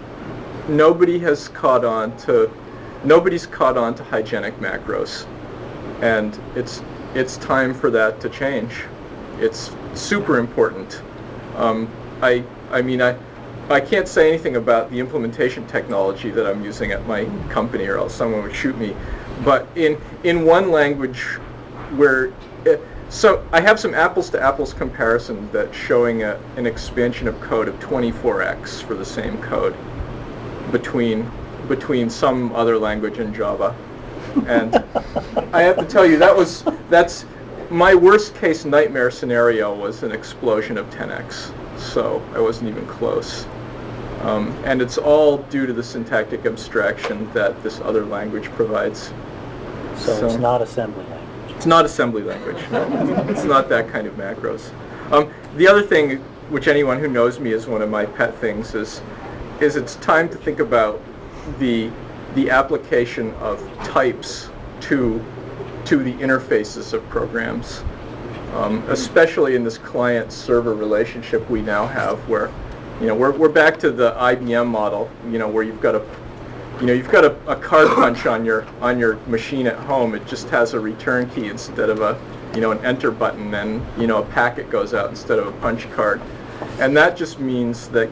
nobody's caught on to hygienic macros. And it's time for that to change. It's super important. I can't say anything about the implementation technology that I'm using at my company, or else someone would shoot me. But in one language where, so I have some apples to apples comparison that's showing an expansion of code of 24x for the same code between some other language and Java. And I have to tell you, that's my worst case nightmare scenario was an explosion of 10x. So I wasn't even close. And it's all due to the syntactic abstraction that this other language provides. So it's not assembly language. It's not assembly language. No. It's not that kind of macros. The other thing, which anyone who knows me is one of my pet things, is it's time to think about the application of types to the interfaces of programs, especially in this client-server relationship we now have, where we're back to the IBM model, where you've got a card punch on your machine at home. It just has a return key instead of an enter button, and a packet goes out instead of a punch card. And that just means that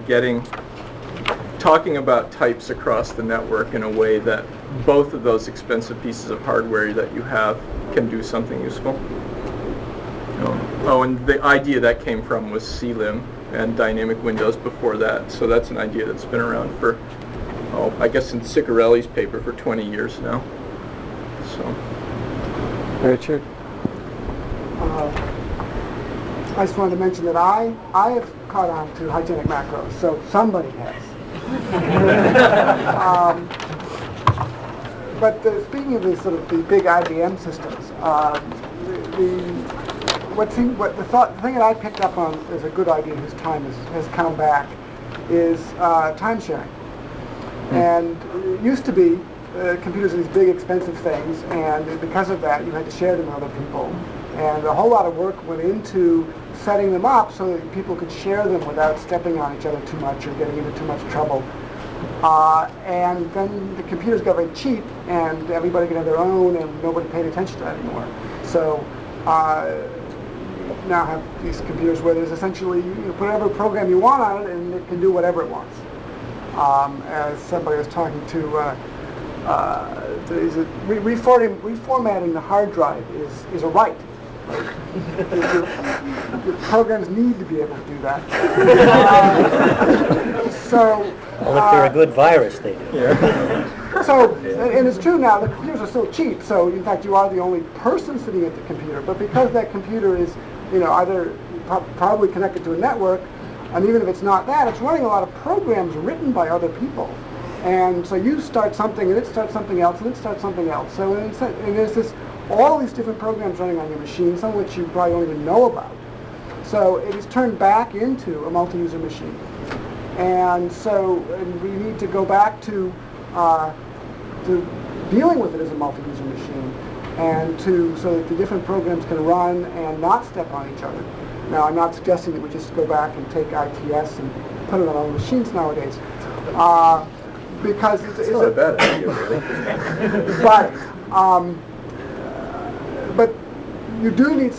talking about types across the network in a way that both of those expensive pieces of hardware that you have can do something useful. And the idea that came from was CLIM and dynamic windows before that. So that's an idea that's been around for, I guess in Ciccarelli's paper for 20 years now. So. Richard? I just wanted to mention that I have caught on to hygienic macros, so somebody has. But speaking of the sort of the big IBM systems, the thing that I picked up on as a good idea whose time has come back is time sharing. And it used to be computers are these big expensive things, and because of that you had to share them with other people. And a whole lot of work went into setting them up so that people could share them without stepping on each other too much or getting into too much trouble. And then the computers got very cheap, and everybody could have their own, and nobody paid attention to that anymore. So now have these computers where there's essentially, you put whatever program you want on it, and it can do whatever it wants. As somebody was talking to, reformatting the hard drive is a right. Your programs need to be able to do that. Well, if they're a good virus, they do. So, and it's true now, the computers are so cheap, so in fact you are the only person sitting at the computer, but because that computer is, either probably connected to a network, and even if it's not that, it's running a lot of programs written by other people. And so you start something, and it starts something else, and it starts something else. So and there's all these different programs running on your machine, some of which you probably don't even know about. So it is turned back into a multi-user machine. And so we need to go back to dealing with it as a multi-user machine, and so that the different programs can run and not step on each other. Now, I'm not suggesting that we just go back and take ITS and put it on all the machines nowadays, because it's not a bad idea, really. But you do need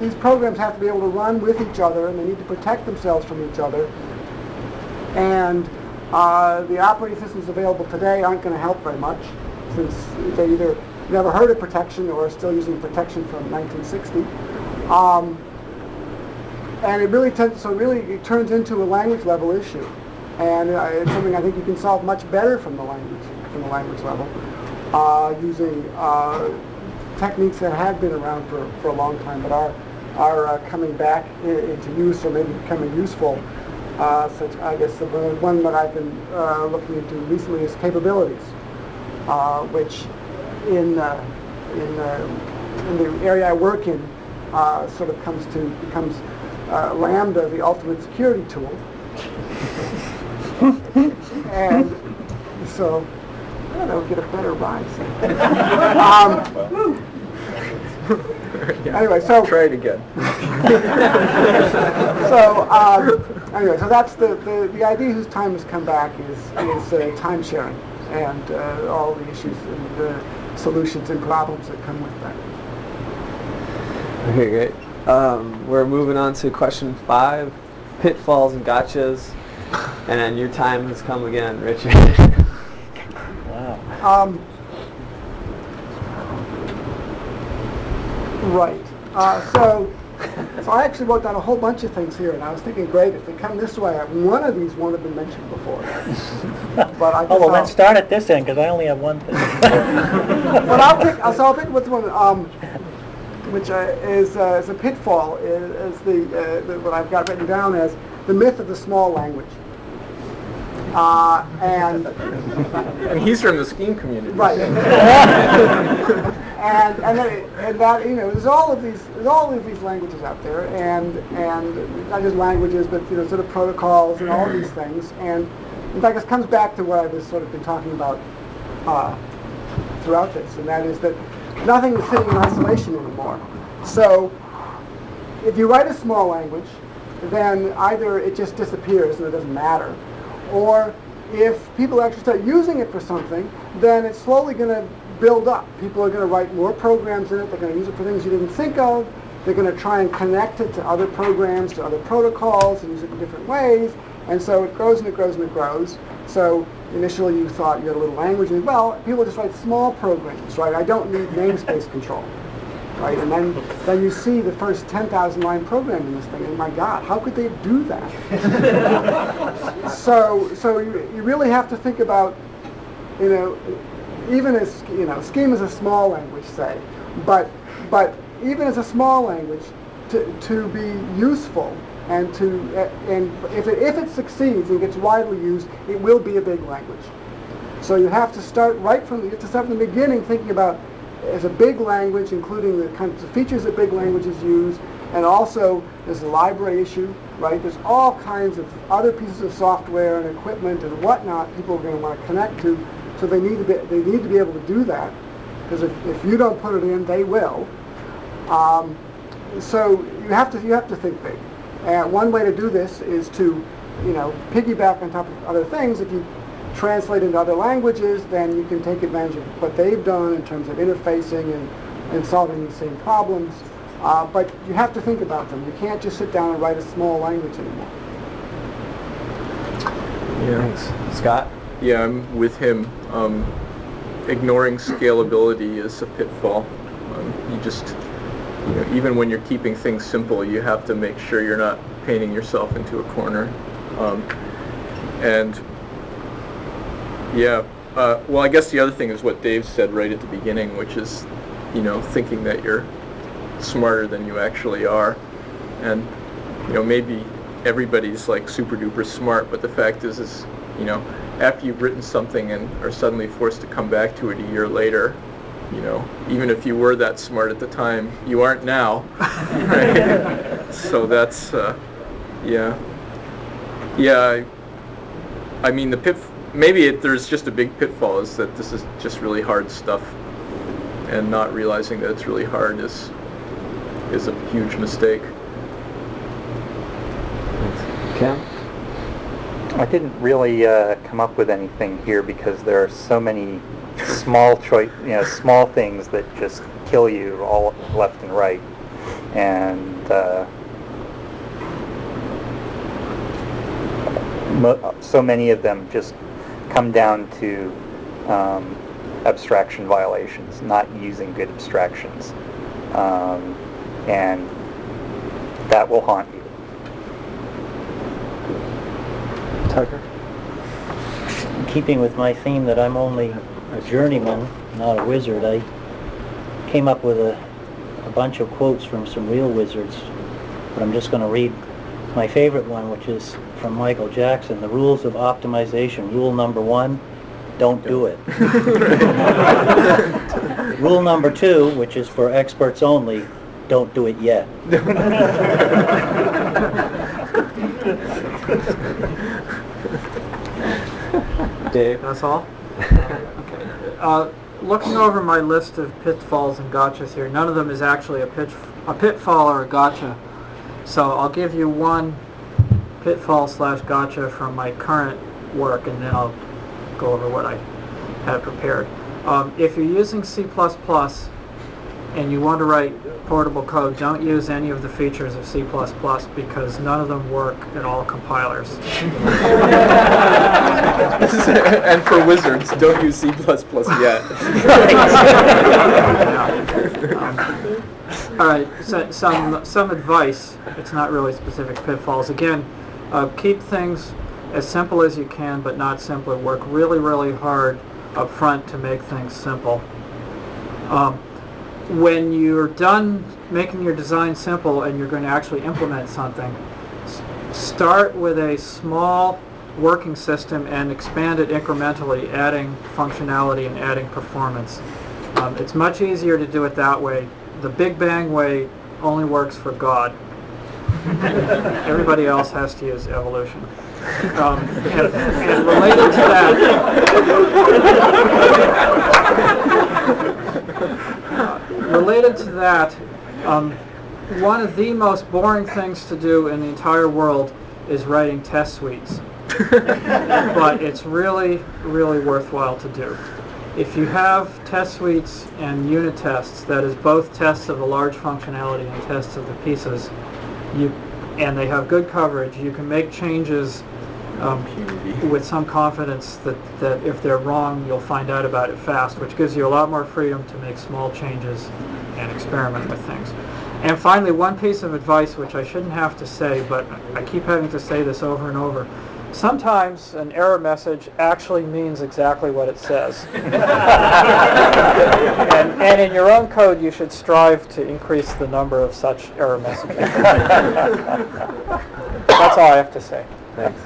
these programs have to be able to run with each other, and they need to protect themselves from each other. And the operating systems available today aren't going to help very much, since they either never heard of protection or are still using protection from 1960. And it really it turns into a language level issue. And it's something I think you can solve much better from the language level, using techniques that have been around for a long time, but are coming back into use or maybe becoming useful. Such, I guess, the one that I've been looking into recently is capabilities, which in the area I work in sort of becomes Lambda, the ultimate security tool. And so, I don't know, get a better rise. Anyway, so try it again. Anyway, so that's the idea whose time has come back is time sharing and all the issues and the solutions and problems that come with that. Okay, great. We're moving on to question 5, pitfalls and gotchas, and then your time has come again, Richard. Wow. Right. So I actually wrote down a whole bunch of things here, and I was thinking, great, if they come this way, one of these won't have been mentioned before. But I guess let's start at this end, because I only have one thing. But I'll pick with one, which is a pitfall, is what I've got written down as the myth of the small language. And he's from the skiing community. Right. and that, you know, there's all of these languages out there, and not just languages, but, you know, sort of protocols and all these things. And in fact, this comes back to what I was sort of been talking about throughout this, and that is that nothing is sitting in isolation anymore. So if you write a small language, then either it just disappears and it doesn't matter, or if people actually start using it for something, then it's slowly going to build up. People are going to write more programs in it. They're going to use it for things you didn't think of. They're going to try and connect it to other programs, to other protocols, and use it in different ways. And so it grows and it grows and it grows. So initially you thought you had a little language, and well, people just write small programs, right? I don't need namespace control, right? And then you see the first 10,000 line program in this thing, and my God, how could they do that? So you really have to think about, you know, even as, you know, Scheme is a small language, say, but even as a small language, to be useful and if it succeeds and gets widely used, it will be a big language. So you have to start from the beginning thinking about as a big language, including the kinds of features that big languages use, and also there's a library issue, right? There's all kinds of other pieces of software and equipment and whatnot people are going to want to connect to. So they need to be able to do that, because if you don't put it in, they will. So you have to think big. And one way to do this is to, you know, piggyback on top of other things. If you translate into other languages, then you can take advantage of what they've done in terms of interfacing and solving the same problems. But you have to think about them. You can't just sit down and write a small language anymore. Yeah. Thanks. Scott? Yeah, I'm with him. Ignoring scalability is a pitfall. You know, even when you're keeping things simple, you have to make sure you're not painting yourself into a corner. Well, I guess the other thing is what Dave said right at the beginning, which is, you know, thinking that you're smarter than you actually are. And, you know, maybe everybody's like super duper smart, but the fact is, you know, after you've written something and are suddenly forced to come back to it a year later, you know, even if you were that smart at the time, you aren't now. Right? So that's, yeah. I mean, there's just a big pitfall is that this is just really hard stuff, and not realizing that it's really hard is a huge mistake. Cam? I didn't really come up with anything here because there are so many small things that just kill you all left and right, and so many of them just come down to abstraction violations, not using good abstractions, and that will haunt you. Tucker? In keeping with my theme that I'm only a journeyman, not a wizard, I came up with a bunch of quotes from some real wizards, but I'm just going to read my favorite one, which is from Michael Jackson. The rules of optimization. Rule number 1, don't do it. Rule number 2, which is for experts only, don't do it yet. Dave? That's all? Okay. Looking over my list of pitfalls and gotchas here, none of them is actually a pitfall or a gotcha. So I'll give you one pitfall / gotcha from my current work, and then I'll go over what I had prepared. If you're using C++ and you want to write portable code, don't use any of the features of C++ because none of them work in all compilers. And for wizards, don't use C++ yet. All right, so, some advice. It's not really specific pitfalls. Again, keep things as simple as you can, but not simpler. Work really, really hard up front to make things simple. When you're done making your design simple and you're going to actually implement something, start with a small working system and expand it incrementally, adding functionality and adding performance. It's much easier to do it that way. The Big Bang way only works for God. Everybody else has to use evolution. And related to that, one of the most boring things to do in the entire world is writing test suites. But it's really, really worthwhile to do. If you have test suites and unit tests, that is both tests of the large functionality and tests of the pieces, and they have good coverage, you can make changes with some confidence that if they're wrong, you'll find out about it fast, which gives you a lot more freedom to make small changes and experiment with things. And finally, one piece of advice which I shouldn't have to say, but I keep having to say this over and over. Sometimes an error message actually means exactly what it says. and in your own code, you should strive to increase the number of such error messages. That's all I have to say. Thanks.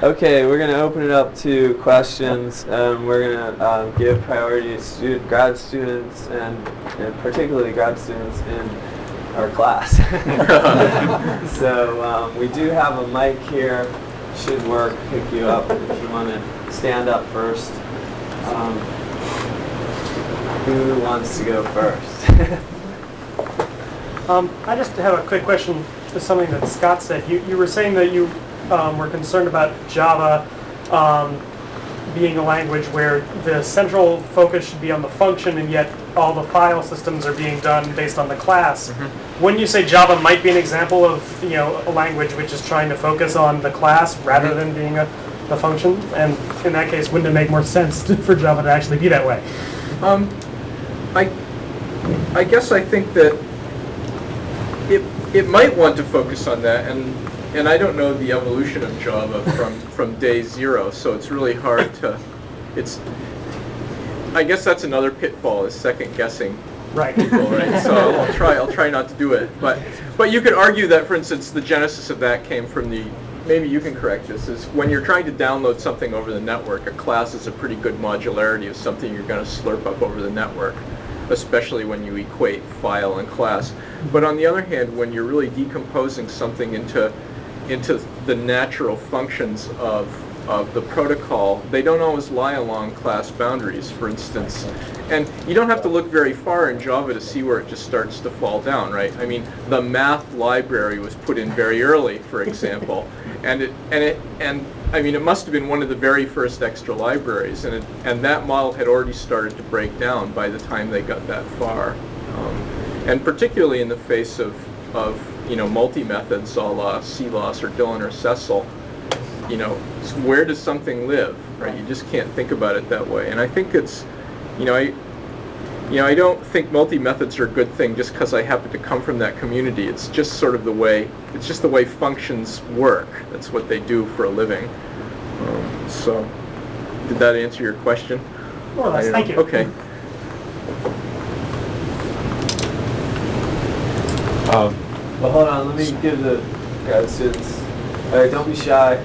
Okay, we're going to open it up to questions. We're going to give priority to grad students and particularly grad students in our class. So we do have a mic here. Should work. Pick you up if you want to stand up first. Who wants to go first? I just have a quick question to something that Scott said. You were saying that you were concerned about Java being a language where the central focus should be on the function, and yet all the file systems are being done based on the class. Mm-hmm. Wouldn't you say Java might be an example of a language which is trying to focus on the class rather than being a function? And in that case, wouldn't it make more sense for Java to actually be that way? I guess I think that it might want to focus on that, and I don't know the evolution of Java from day zero, so it's really hard to. I guess that's another pitfall, is second guessing people, right? So I'll try not to do it. But you could argue that, for instance, the genesis of that came from maybe you can correct this, is when you're trying to download something over the network, a class is a pretty good modularity of something you're going to slurp up over the network, especially when you equate file and class. But on the other hand, when you're really decomposing something into the natural functions of the protocol, they don't always lie along class boundaries, for instance. And you don't have to look very far in Java to see where it just starts to fall down, right? I mean, the math library was put in very early, for example, and I mean, it must have been one of the very first extra libraries, and that model had already started to break down by the time they got that far. And particularly in the face of multi-methods a la CLOS or Dillon or Cecil, where does something live, right? You just can't think about it that way. And I think it's, I don't think multi-methods are a good thing just because I happen to come from that community. It's just sort of the way functions work. That's what they do for a living. So, did that answer your question? More or less, thank you. Okay. Well, hold on. Let me give the grad students. All right, don't be shy.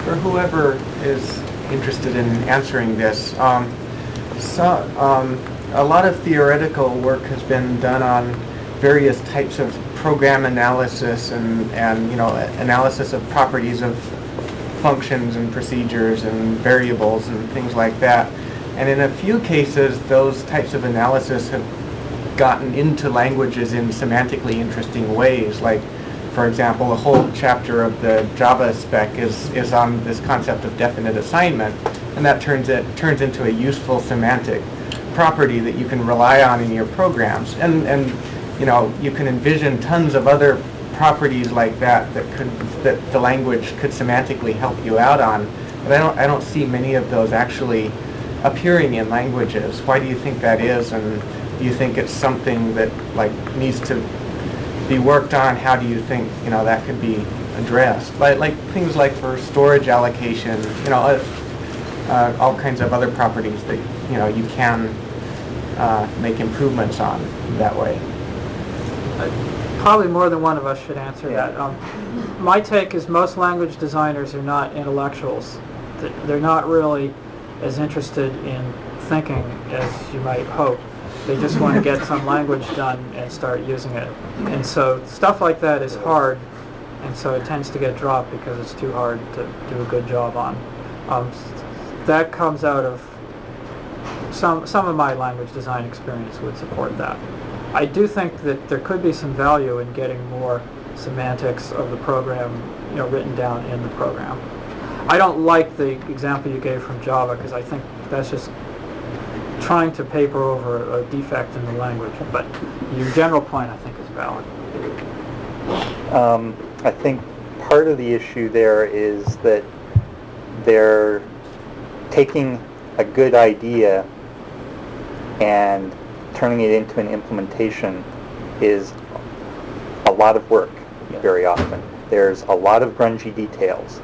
For whoever is interested in answering this, a lot of theoretical work has been done on various types of program analysis and analysis of properties of functions and procedures and variables and things like that. And in a few cases, those types of analysis have gotten into languages in semantically interesting ways. Like, for example, a whole chapter of the Java spec is on this concept of definite assignment, and that turns into a useful semantic property that you can rely on in your programs. And you can envision tons of other properties like that that the language could semantically help you out on. But I don't see many of those actually appearing in languages. Why do you think that is? And do you think it's something that needs to be worked on? How do you think that could be addressed? Like things like for storage allocation, all kinds of other properties that you can make improvements on that way. Probably more than one of us should answer that. My take is most language designers are not intellectuals. They're not really as interested in thinking as you might hope. They just want to get some language done and start using it. And so stuff like that is hard, and so it tends to get dropped because it's too hard to do a good job on. That comes out of some of my language design experience would support that. I do think that there could be some value in getting more semantics of the program, written down in the program. I don't like the example you gave from Java because I think that's just trying to paper over a defect in the language. But your general point, I think, is valid. I think part of the issue there is that they're taking a good idea and turning it into an implementation is a lot of work very often. There's a lot of grungy details,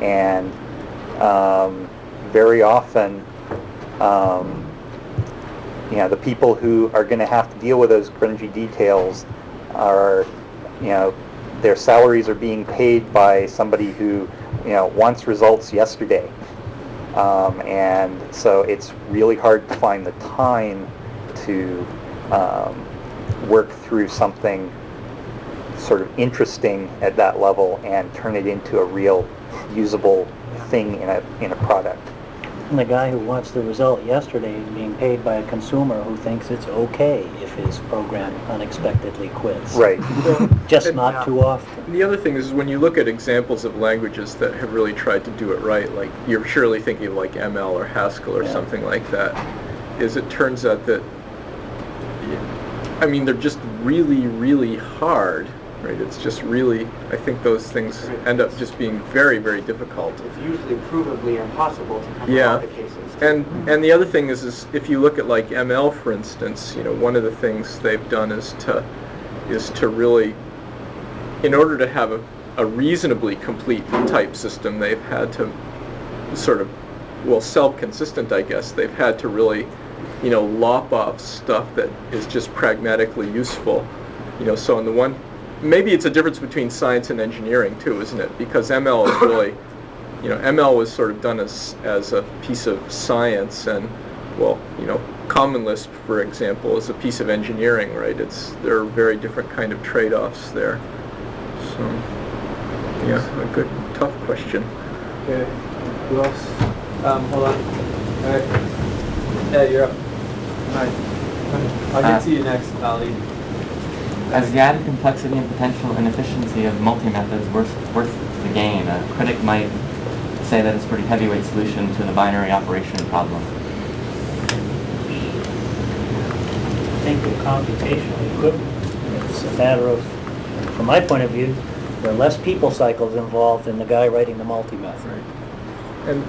and very often the people who are going to have to deal with those grungy details are, their salaries are being paid by somebody who, wants results yesterday. And so it's really hard to find the time to work through something sort of interesting at that level and turn it into a real usable thing in a product. And the guy who wants the result yesterday is being paid by a consumer who thinks it's okay if his program unexpectedly quits. Right. Just not too often. The other thing is when you look at examples of languages that have really tried to do it right, like you're surely thinking of like ML or Haskell or something like that, is it turns out that, they're just really, really hard, right? It's just really, I think those things end up just being very, very difficult. It's usually provably impossible to come up with the cases. And the other thing is if you look at like ML, for instance, one of the things they've done is to really, in order to have a reasonably complete type system, they've had to sort of, self-consistent, I guess. They've had to really, lop off stuff that is just pragmatically useful. So on the one, maybe it's a difference between science and engineering too, isn't it? Because ML is really, ML was sort of done as a piece of science, and Common Lisp, for example, is a piece of engineering, right? There are very different kind of trade-offs there. So, a good, tough question. Okay. Who else? Hold on. All right. Ed, you're up. Hi. I'll get to you next, Ali. As the added complexity and potential inefficiency of multi-methods worth the gain, a critic might say that it's a pretty heavyweight solution to the binary operation problem. I think they're computationally equivalent. It's a matter of, from my point of view, there are less people cycles involved in the guy writing the multi-method. Right. And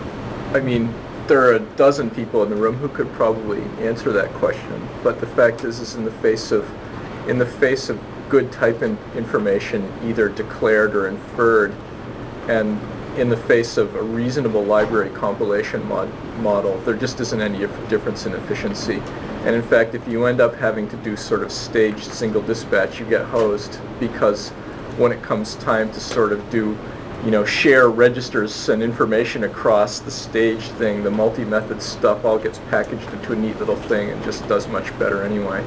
there are a dozen people in the room who could probably answer that question, but the fact is in the face of good type information, either declared or inferred, and in the face of a reasonable library compilation model, there just isn't any difference in efficiency. And in fact, if you end up having to do sort of staged single dispatch, you get hosed, because when it comes time to sort of do, share registers and information across the staged thing, the multi-method stuff all gets packaged into a neat little thing and just does much better anyway.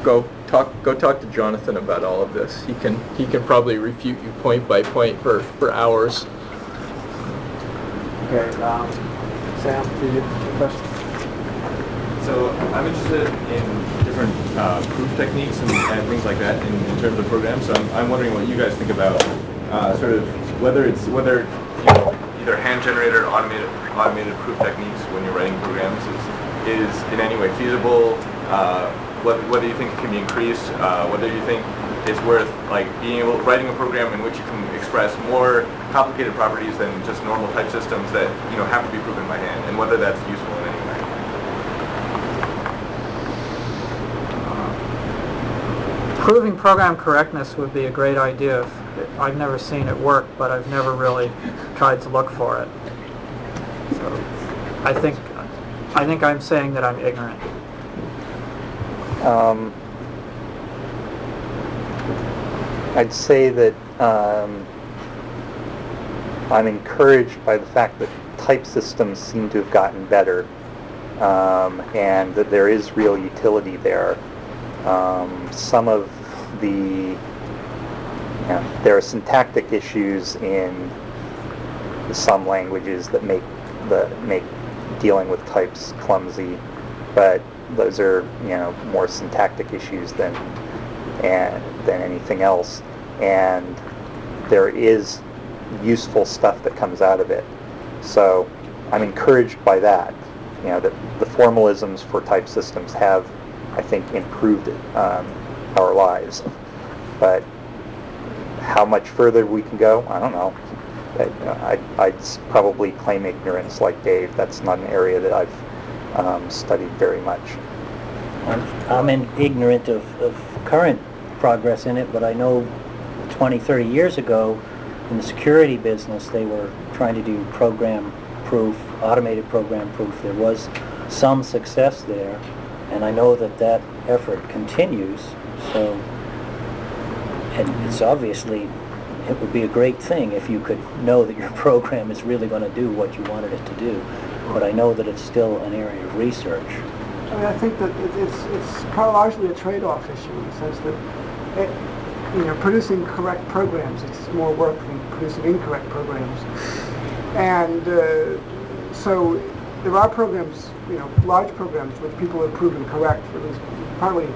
Go talk to Jonathan about all of this. He can probably refute you point by point for hours. Okay, Sam, do you have a question? So I'm interested in different proof techniques and things like that in terms of programs. So I'm wondering what you guys think about sort of whether either hand-generated or automated proof techniques when you're writing programs is in any way feasible. Whether you think it can be increased, whether you think it's worth writing a program in which you can express more complicated properties than just normal type systems that have to be proven by hand, and whether that's useful in any way. Proving program correctness would be a great idea. I've never seen it work, but I've never really tried to look for it. So I think I'm saying that I'm ignorant. I'd say that I'm encouraged by the fact that type systems seem to have gotten better, and that there is real utility there. Some of the there are syntactic issues in some languages that make dealing with types clumsy, but those are more syntactic issues than anything else. And there is useful stuff that comes out of it. So I'm encouraged by that. That the formalisms for type systems have, I think, improved our lives. But how much further we can go, I don't know. I'd probably claim ignorance like Dave. That's not an area that I've studied very much. I'm ignorant of current progress in it, but I know 20, 30 years ago in the security business they were trying to do program proof, automated program proof. There was some success there, and I know that effort continues. So, and it's obviously, it would be a great thing if you could know that your program is really going to do what you wanted it to do. But I know that it's still an area of research. I mean, I think that it's probably largely a trade-off issue in the sense that producing correct programs, it's more work than producing incorrect programs. And so there are programs, large programs which people have proven correct. At least partly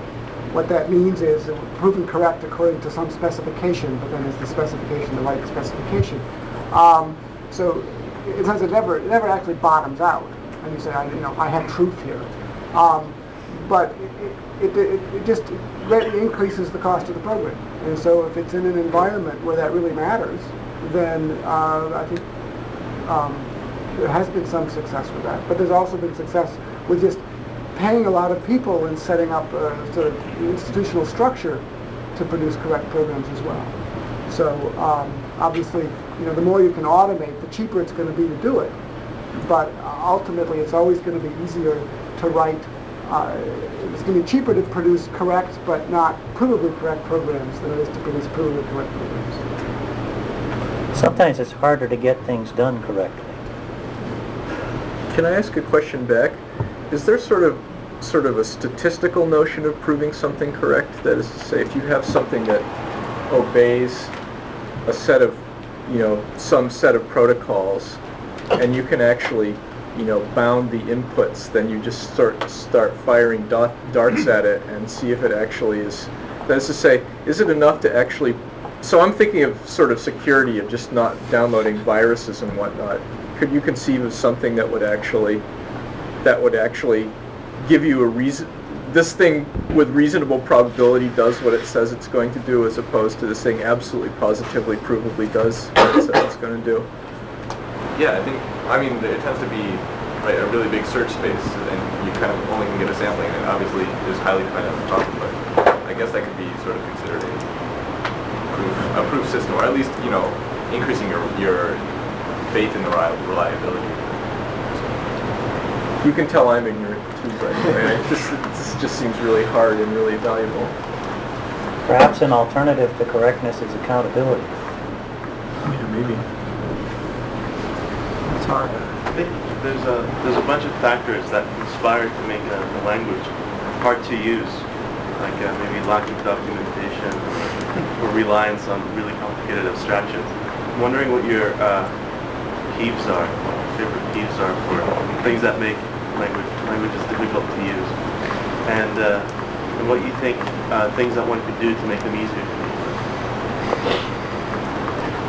what that means is proven correct according to some specification, but then is the specification the right specification? So it says it never actually bottoms out, and you say, I have truth here. But it just greatly increases the cost of the program. And so if it's in an environment where that really matters, then I think there has been some success with that. But there's also been success with just paying a lot of people and setting up a sort of institutional structure to produce correct programs as well. So obviously, the more you can automate, the cheaper it's going to be to do it. But ultimately, it's always going to be easier to write. It's going to be cheaper to produce correct but not provably correct programs than it is to produce provably correct programs. Sometimes it's harder to get things done correctly. Can I ask a question back? Is there sort of a statistical notion of proving something correct? That is to say, if you have something that obeys a set of, some set of protocols, and you can actually, bound the inputs, then you just start firing darts at it and see if it actually is. That is to say, is it enough to actually? So I'm thinking of sort of security of just not downloading viruses and whatnot. Could you conceive of something that would actually give you a reason? This thing with reasonable probability does what it says it's going to do, as opposed to this thing absolutely positively provably does what it says it's going to do. Yeah, I mean, it tends to be a really big search space, and you kind of only can get a sampling, and obviously is highly dependent on the problem, but I guess that could be sort of considered a proof system, or at least, increasing your faith in the reliability. You can tell I'm ignorant too, but this just seems really hard and really valuable. Perhaps an alternative to correctness is accountability. Yeah, maybe. It's hard. I think there's a bunch of factors that conspire to make the language hard to use, like maybe lacking documentation or reliance on really complicated abstractions. I'm wondering what your favorite peeves are for things that make languages difficult to use, and what you think things that one could do to make them easier to use.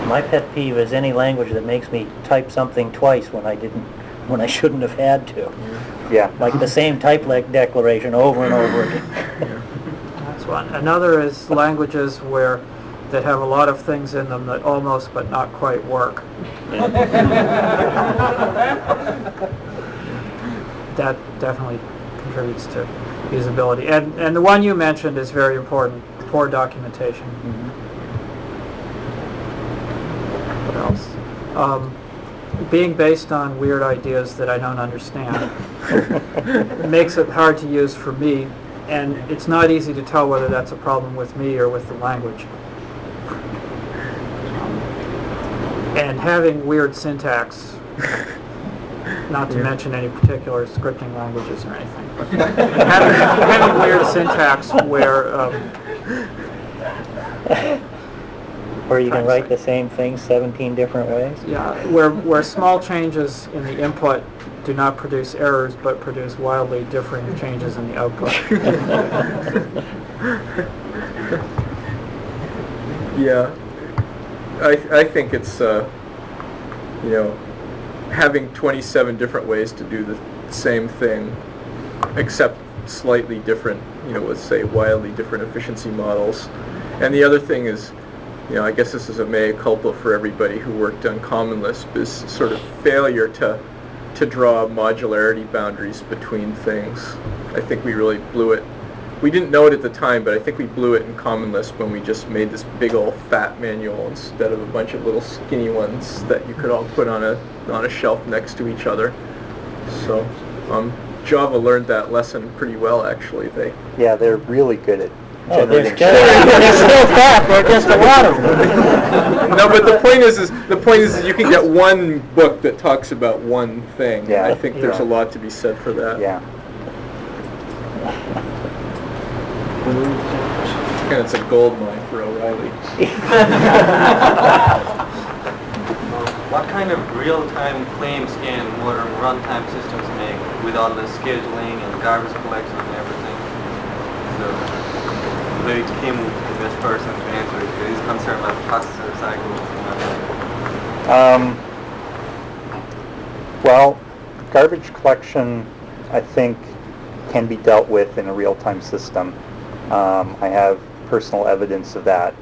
My pet peeve is any language that makes me type something twice when I shouldn't have had to. Yeah. Like the same type declaration over and over again. That's one. Another is languages that have a lot of things in them that almost but not quite work. That definitely contributes to usability. And the one you mentioned is very important, poor documentation. What else? Being based on weird ideas that I don't understand makes it hard to use for me, and it's not easy to tell whether that's a problem with me or with the language. And having weird syntax not to mention any particular scripting languages or anything. But having weird syntax where Or you can write the same thing 17 different ways. yeah, where small changes in the input do not produce errors, but produce wildly differing changes in the output. Yeah, I think it's having 27 different ways to do the same thing, except slightly different, let's say wildly different efficiency models. And the other thing is, I guess this is a mea culpa for everybody who worked on Common Lisp, is sort of failure to draw modularity boundaries between things. I think we really blew it. We didn't know it at the time, but I think we blew it in Common Lisp when we just made this big old fat manual instead of a bunch of little skinny ones that you could all put on a shelf next to each other. So Java learned that lesson pretty well, actually. Yeah, they're really good at There's generating. still fat, there are just a lot of them. No, but the point is you can get one book that talks about one thing. Yeah. I think there's a lot to be said for that. Yeah. And it's a gold mine for O'Reilly. What kind of real-time claims can modern runtime systems make with all the scheduling and garbage collection and everything? So maybe Kim is the best person to answer it. He's concerned about processor cycles and all that. Well, garbage collection, I think, can be dealt with in a real-time system. I have personal evidence of that.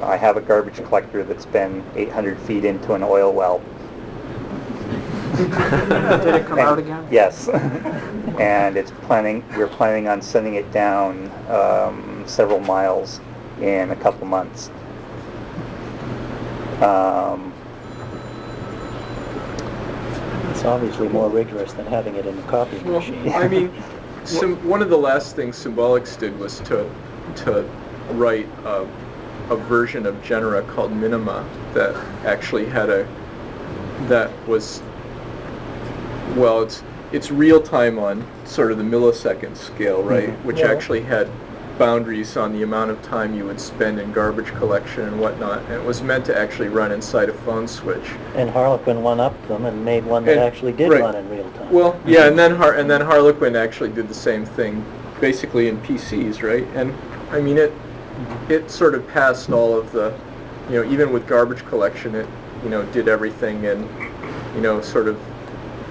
I have a garbage collector that's been 800 feet into an oil well. Did it come out again? Yes. And we're planning on sending it down several miles in a couple months. It's obviously more rigorous than having it in the copy machine. I mean, one of the last things Symbolics did was to write a version of Genera called Minima that actually had it's real time on sort of the millisecond scale, right? Mm-hmm. Which actually had boundaries on the amount of time you would spend in garbage collection and whatnot, and it was meant to actually run inside a phone switch. And Harlequin one-upped them and made one that actually did right. run in real time. Well, yeah, and then Harlequin actually did the same thing, basically in PCs, right? And I mean, it sort of passed all of the, even with garbage collection, it did everything in, sort of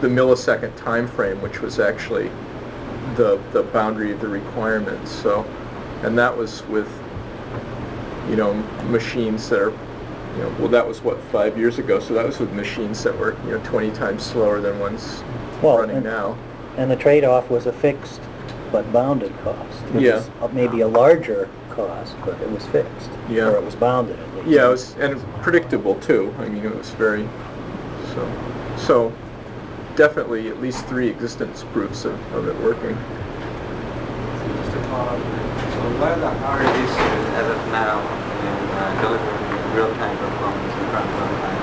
the millisecond time frame, which was actually the boundary of the requirements. So, and that was with machines that are that was 5 years ago, so that was with machines that were 20 times slower than ones running now. And the trade-off was a fixed but bounded cost. Which Yeah. is maybe a larger cost, but it was fixed. Yeah. Or it was bounded at least. Yeah, it was, and predictable too. I mean, it was very so definitely at least 3 existence proofs of it working. Just to follow up, so what are the hard issues as of now in delivering real-time performance in front of runtime?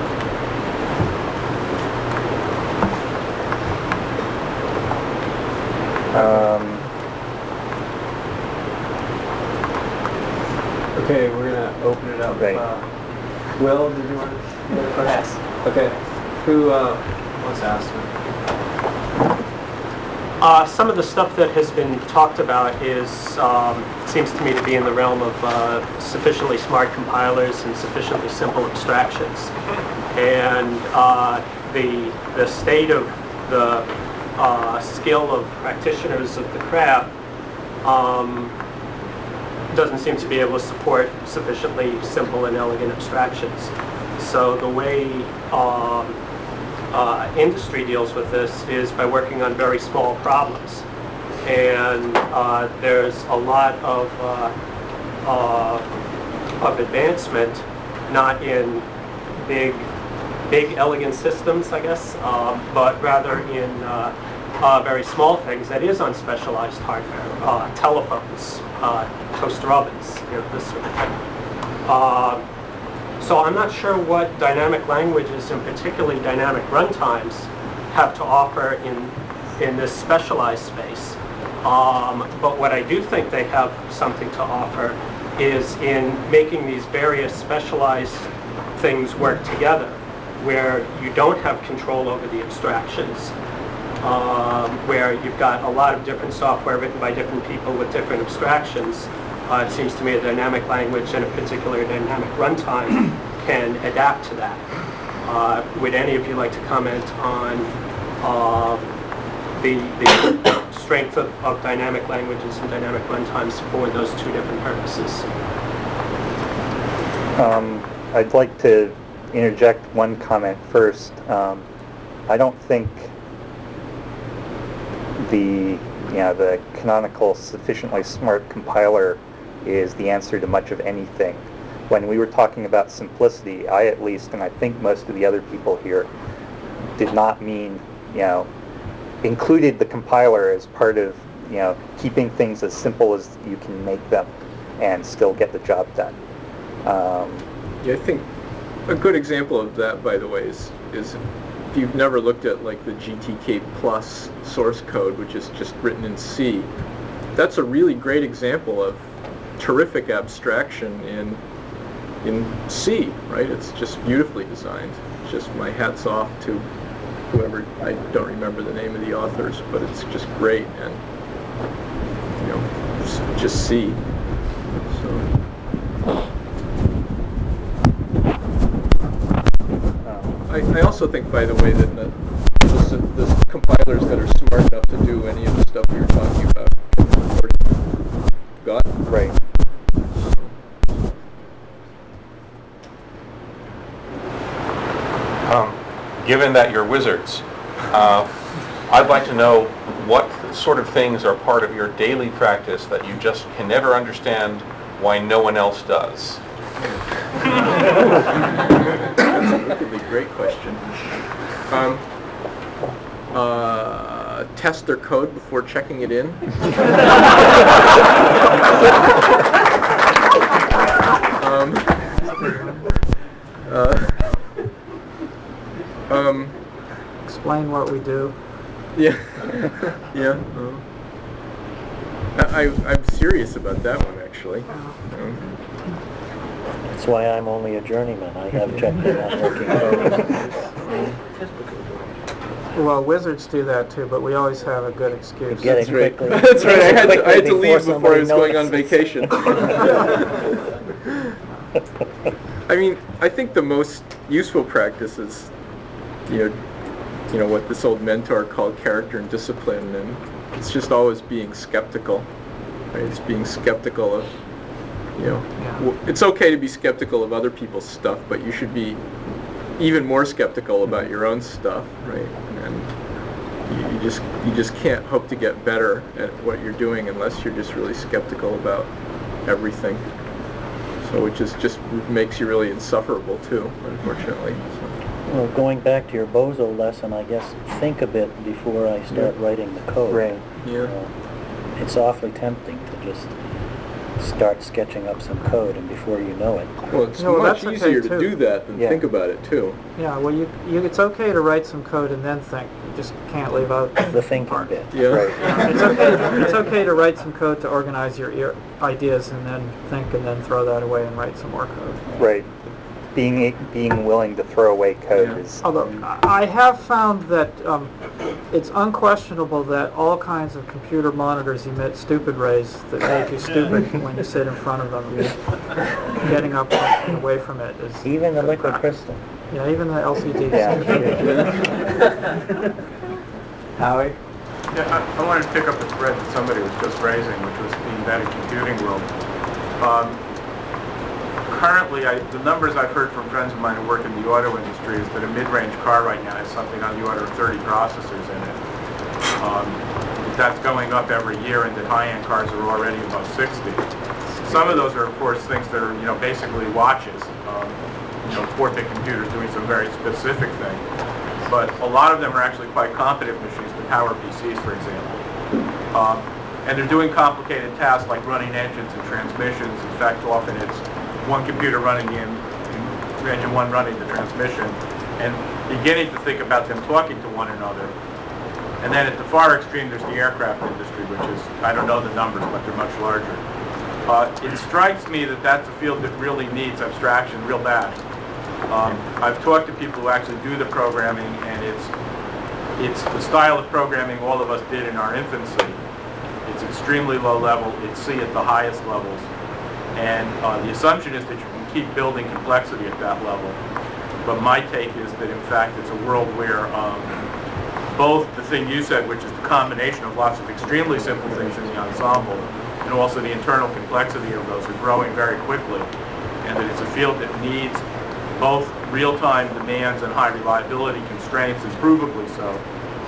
Okay, we're gonna open it up. Right. Will, did you want to get a question? Yes. Okay. Who wants to ask? Some of the stuff that has been talked about seems to me to be in the realm of sufficiently smart compilers and sufficiently simple abstractions. And the state of the skill of practitioners of the craft doesn't seem to be able to support sufficiently simple and elegant abstractions. So the way industry deals with this is by working on very small problems. And there's a lot of advancement, not in big elegant systems, I guess, but rather in very small things that is on specialized hardware, telephones, toaster ovens, this sort of thing. So I'm not sure what dynamic languages, and particularly dynamic runtimes, have to offer in this specialized space. But what I do think they have something to offer is in making these various specialized things work together, where you don't have control over the abstractions, where you've got a lot of different software written by different people with different abstractions. It seems to me a dynamic language and a particular dynamic runtime can adapt to that. Would any of you like to comment on the strength of dynamic languages and dynamic runtimes for those two different purposes? I'd like to interject one comment first. I don't think the canonical sufficiently smart compiler is the answer to much of anything. When we were talking about simplicity, I at least, and I think most of the other people here, did not mean, included the compiler as part of, keeping things as simple as you can make them and still get the job done. Yeah, I think a good example of that, by the way, is if you've never looked at like the GTK plus source code, which is just written in C, that's a really great example of terrific abstraction in C, right? It's just beautifully designed. It's just my hat's off to whoever, I don't remember the name of the authors, but it's just great, and it's just C. So. I also think, by the way, that the compilers that are smart enough to do any of the stuff we were talking about can report got right. Given that you're wizards, I'd like to know what sort of things are part of your daily practice that you just can never understand why no one else does. That's a wickedly great question. Test their code before checking it in. Explain what we do. Yeah. Yeah. I'm serious about that one, actually. That's why I'm only a journeyman. I have checked in on working code. Well, wizards do that too, but we always have a good excuse. Get it That's right. quickly. That's right. I had to leave before I somebody was going on notices. vacation. I mean, I think the most useful practice is, what this old mentor called character and discipline, and it's just always being skeptical. Right? It's being skeptical of, it's okay to be skeptical of other people's stuff, but you should be even more skeptical about your own stuff, right? And you just can't hope to get better at what you're doing unless you're just really skeptical about everything. So it just makes you really insufferable too, unfortunately. So. Well, going back to your Bozo lesson, I guess think a bit before I start writing the code. Right. Yeah. It's awfully tempting to just start sketching up some code, and before you know it. Well, it's No, much that's easier okay, to too. do that than Yeah. think about it too. Yeah, well, it's okay to write some code and then think. You just can't leave out The thinking bit. Yeah. Right. It's okay to write some code to organize your ideas and then think and then throw that away and write some more code. Right. Being willing to throw away code Yeah. is. Although I have found that it's unquestionable that all kinds of computer monitors emit stupid rays that make you stupid when you sit in front of them. Getting up and away from it is... Even the liquid crystal. Yeah, even the LCDs. Yeah. Howie? Yeah, I wanted to pick up the thread that somebody was just raising, which was the embedded computing world. Currently, the numbers I've heard from friends of mine who work in the auto industry is that a mid-range car right now has something on the order of 30 processors in it. That's going up every year, and that high-end cars are already above 60. Some of those are, of course, things that are, basically watches. Four-bit computers doing some very specific thing. But a lot of them are actually quite competent machines, the power PCs, for example. And they're doing complicated tasks like running engines and transmissions. In fact, often it's one computer running in engine 1 running the transmission, and beginning to think about them talking to one another. And then at the far extreme, there's the aircraft industry, which is, I don't know the numbers, but they're much larger. It strikes me that that's a field that really needs abstraction real bad. I've talked to people who actually do the programming, and it's the style of programming all of us did in our infancy. It's extremely low level. It's C at the highest levels. And the assumption is that you can keep building complexity at that level. But my take is that, in fact, it's a world where both the thing you said, which is the combination of lots of extremely simple things in the ensemble, and also the internal complexity of those, are growing very quickly. And that it's a field that needs both real-time demands and high reliability constraints, and provably so,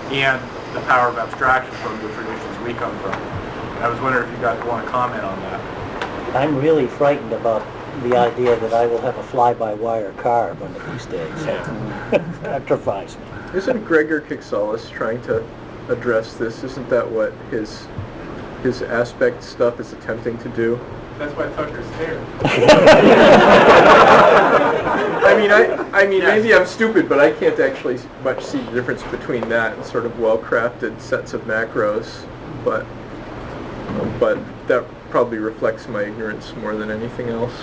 and the power of abstraction from the traditions we come from. And I was wondering if you guys want to comment on that. I'm really frightened about the idea that I will have a fly-by-wire car one of these days. That terrifies me. Isn't Gregor Kixalis trying to address this? Isn't that what his aspect stuff is attempting to do? That's why Tucker's here. I mean, maybe I'm stupid, but I can't actually much see the difference between that and sort of well-crafted sets of macros. But that probably reflects my ignorance more than anything else.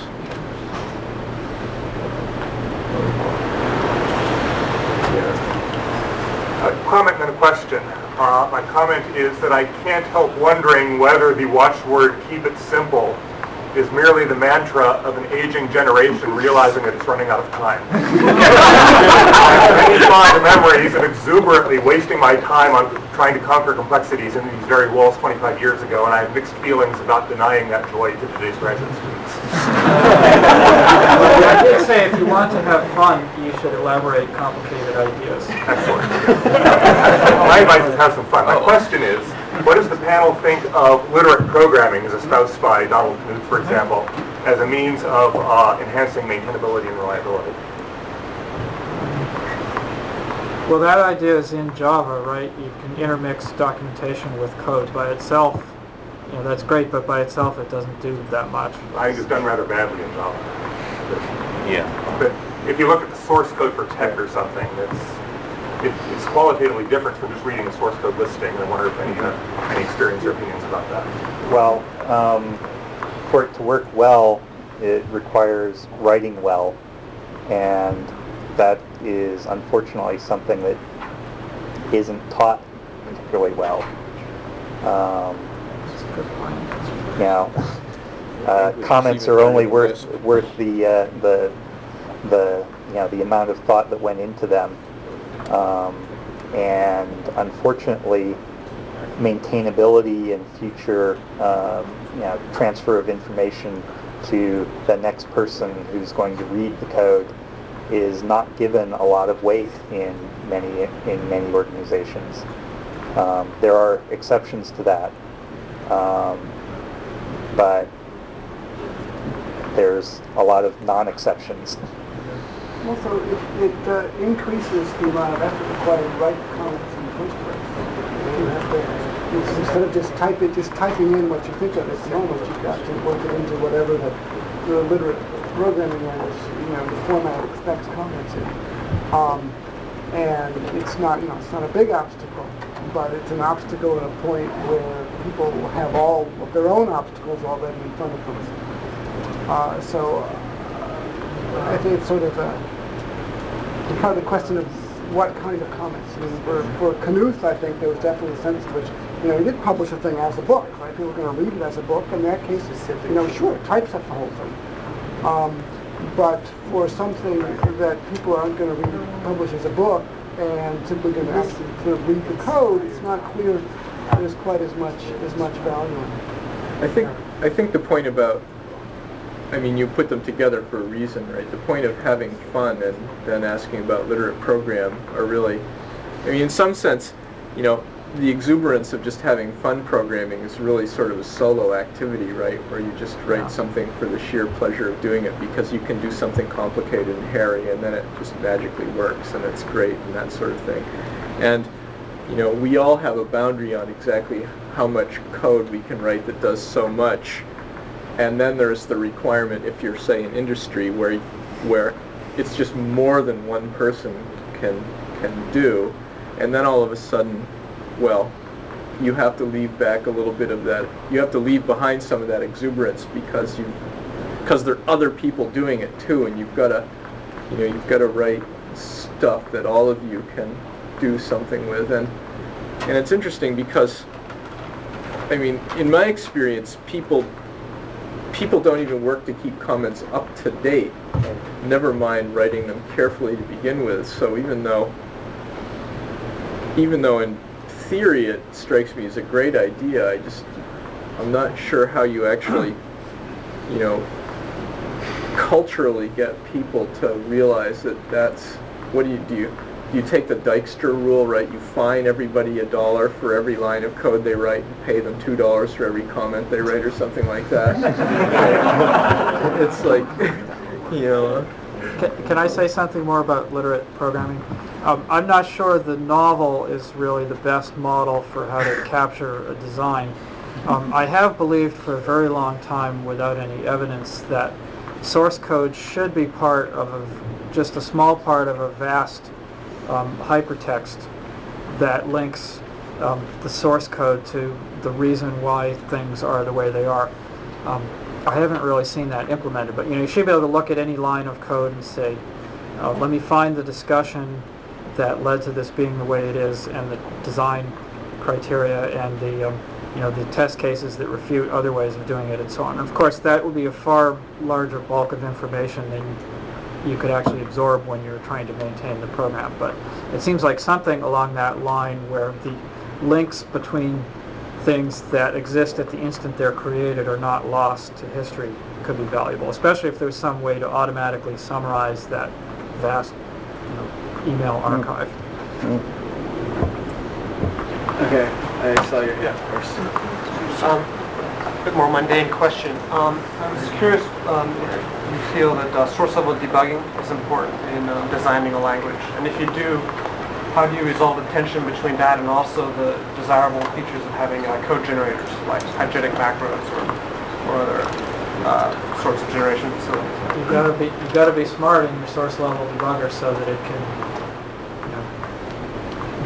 A comment and a question. My comment is that I can't help wondering whether the watchword "keep it simple" is merely the mantra of an aging generation realizing that it's running out of time. I have many fond memories of exuberantly wasting my time on trying to conquer complexities in these very walls 25 years ago, and I have mixed feelings about denying that joy to today's graduate students. I did say if you want to have fun, you should elaborate complicated ideas. Excellent. My advice is have some fun. My question is, what does the panel think of literate programming, as espoused by Donald Knuth, for example, as a means of enhancing maintainability and reliability? Well, that idea is in Java, right? You can intermix documentation with code by itself. You know, that's great, but by itself it doesn't do that much. I think it's done rather badly in Java. Yeah. But if you look at the source code for tech or something, it's qualitatively different from just reading the source code listing. I wonder if any experience or opinions about that. Well, for it to work well, it requires writing well, and that is unfortunately something that isn't taught particularly well. Now, comments are only worth the amount of thought that went into them, and unfortunately, maintainability and future transfer of information to the next person who's going to read the code is not given a lot of weight in many organizations. There are exceptions to that, but there's a lot of non-exceptions. Also, it increases the amount of effort required to write comments in the first place. You have to, instead of just typing in what you think of at the moment, you've got to work it into whatever the literate programming language, the format expects comments in. And it's not a big obstacle, but it's an obstacle at a point where people have all of their own obstacles already in front of them. So I think it's sort of the question of what kind of comments. I mean, for Knuth, I think there was definitely a sense in which, he did publish a thing as a book, right? People were going to read it as a book. In that case, sure, it types up the whole thing. But for something that people aren't going to publish as a book and simply going to ask them to read the code, it's not clear there's quite as much value in it. I think the point about, you put them together for a reason, right? The point of having fun and then asking about literate program are really, in some sense, the exuberance of just having fun programming is really sort of a solo activity, right? Where you just write something for the sheer pleasure of doing it because you can do something complicated and hairy and then it just magically works and it's great and that sort of thing. And, we all have a boundary on exactly how much code we can write that does so much. And then there's the requirement, if you're, say, in industry, where it's just more than one person can do, and then all of a sudden, well, you have to leave back a little bit of that. You have to leave behind some of that exuberance because there are other people doing it too, and you've got to write stuff that all of you can do something with, and it's interesting because, I mean, in my experience, people don't even work to keep comments up to date, never mind writing them carefully to begin with. So even though in theory it strikes me as a great idea, I'm not sure how you actually, culturally get people to realize that's, what do? You take the Dijkstra rule, right? You fine everybody $1 for every line of code they write and pay them $2 for every comment they write or something like that. It's like, Can I say something more about literate programming? I'm not sure the novel is really the best model for how to capture a design. I have believed for a very long time, without any evidence, that source code should be part of just a small part of a vast hypertext that links the source code to the reason why things are the way they are. I haven't really seen that implemented, but you should be able to look at any line of code and say, let me find the discussion that led to this being the way it is, and the design criteria, and the test cases that refute other ways of doing it, and so on. And of course, that would be a far larger bulk of information than you could actually absorb when you're trying to maintain the program. But it seems like something along that line where the links between things that exist at the instant they're created are not lost to history could be valuable, especially if there's some way to automatically summarize that vast email archive. Okay, I saw your hand first. A bit more mundane question. I was curious if you feel that source-level debugging is important in designing a language, and if you do, how do you resolve the tension between that and also the desirable features of having code generators like hygienic macros or other sorts of generation facilities? You've got to be smart in your source-level debugger so that it can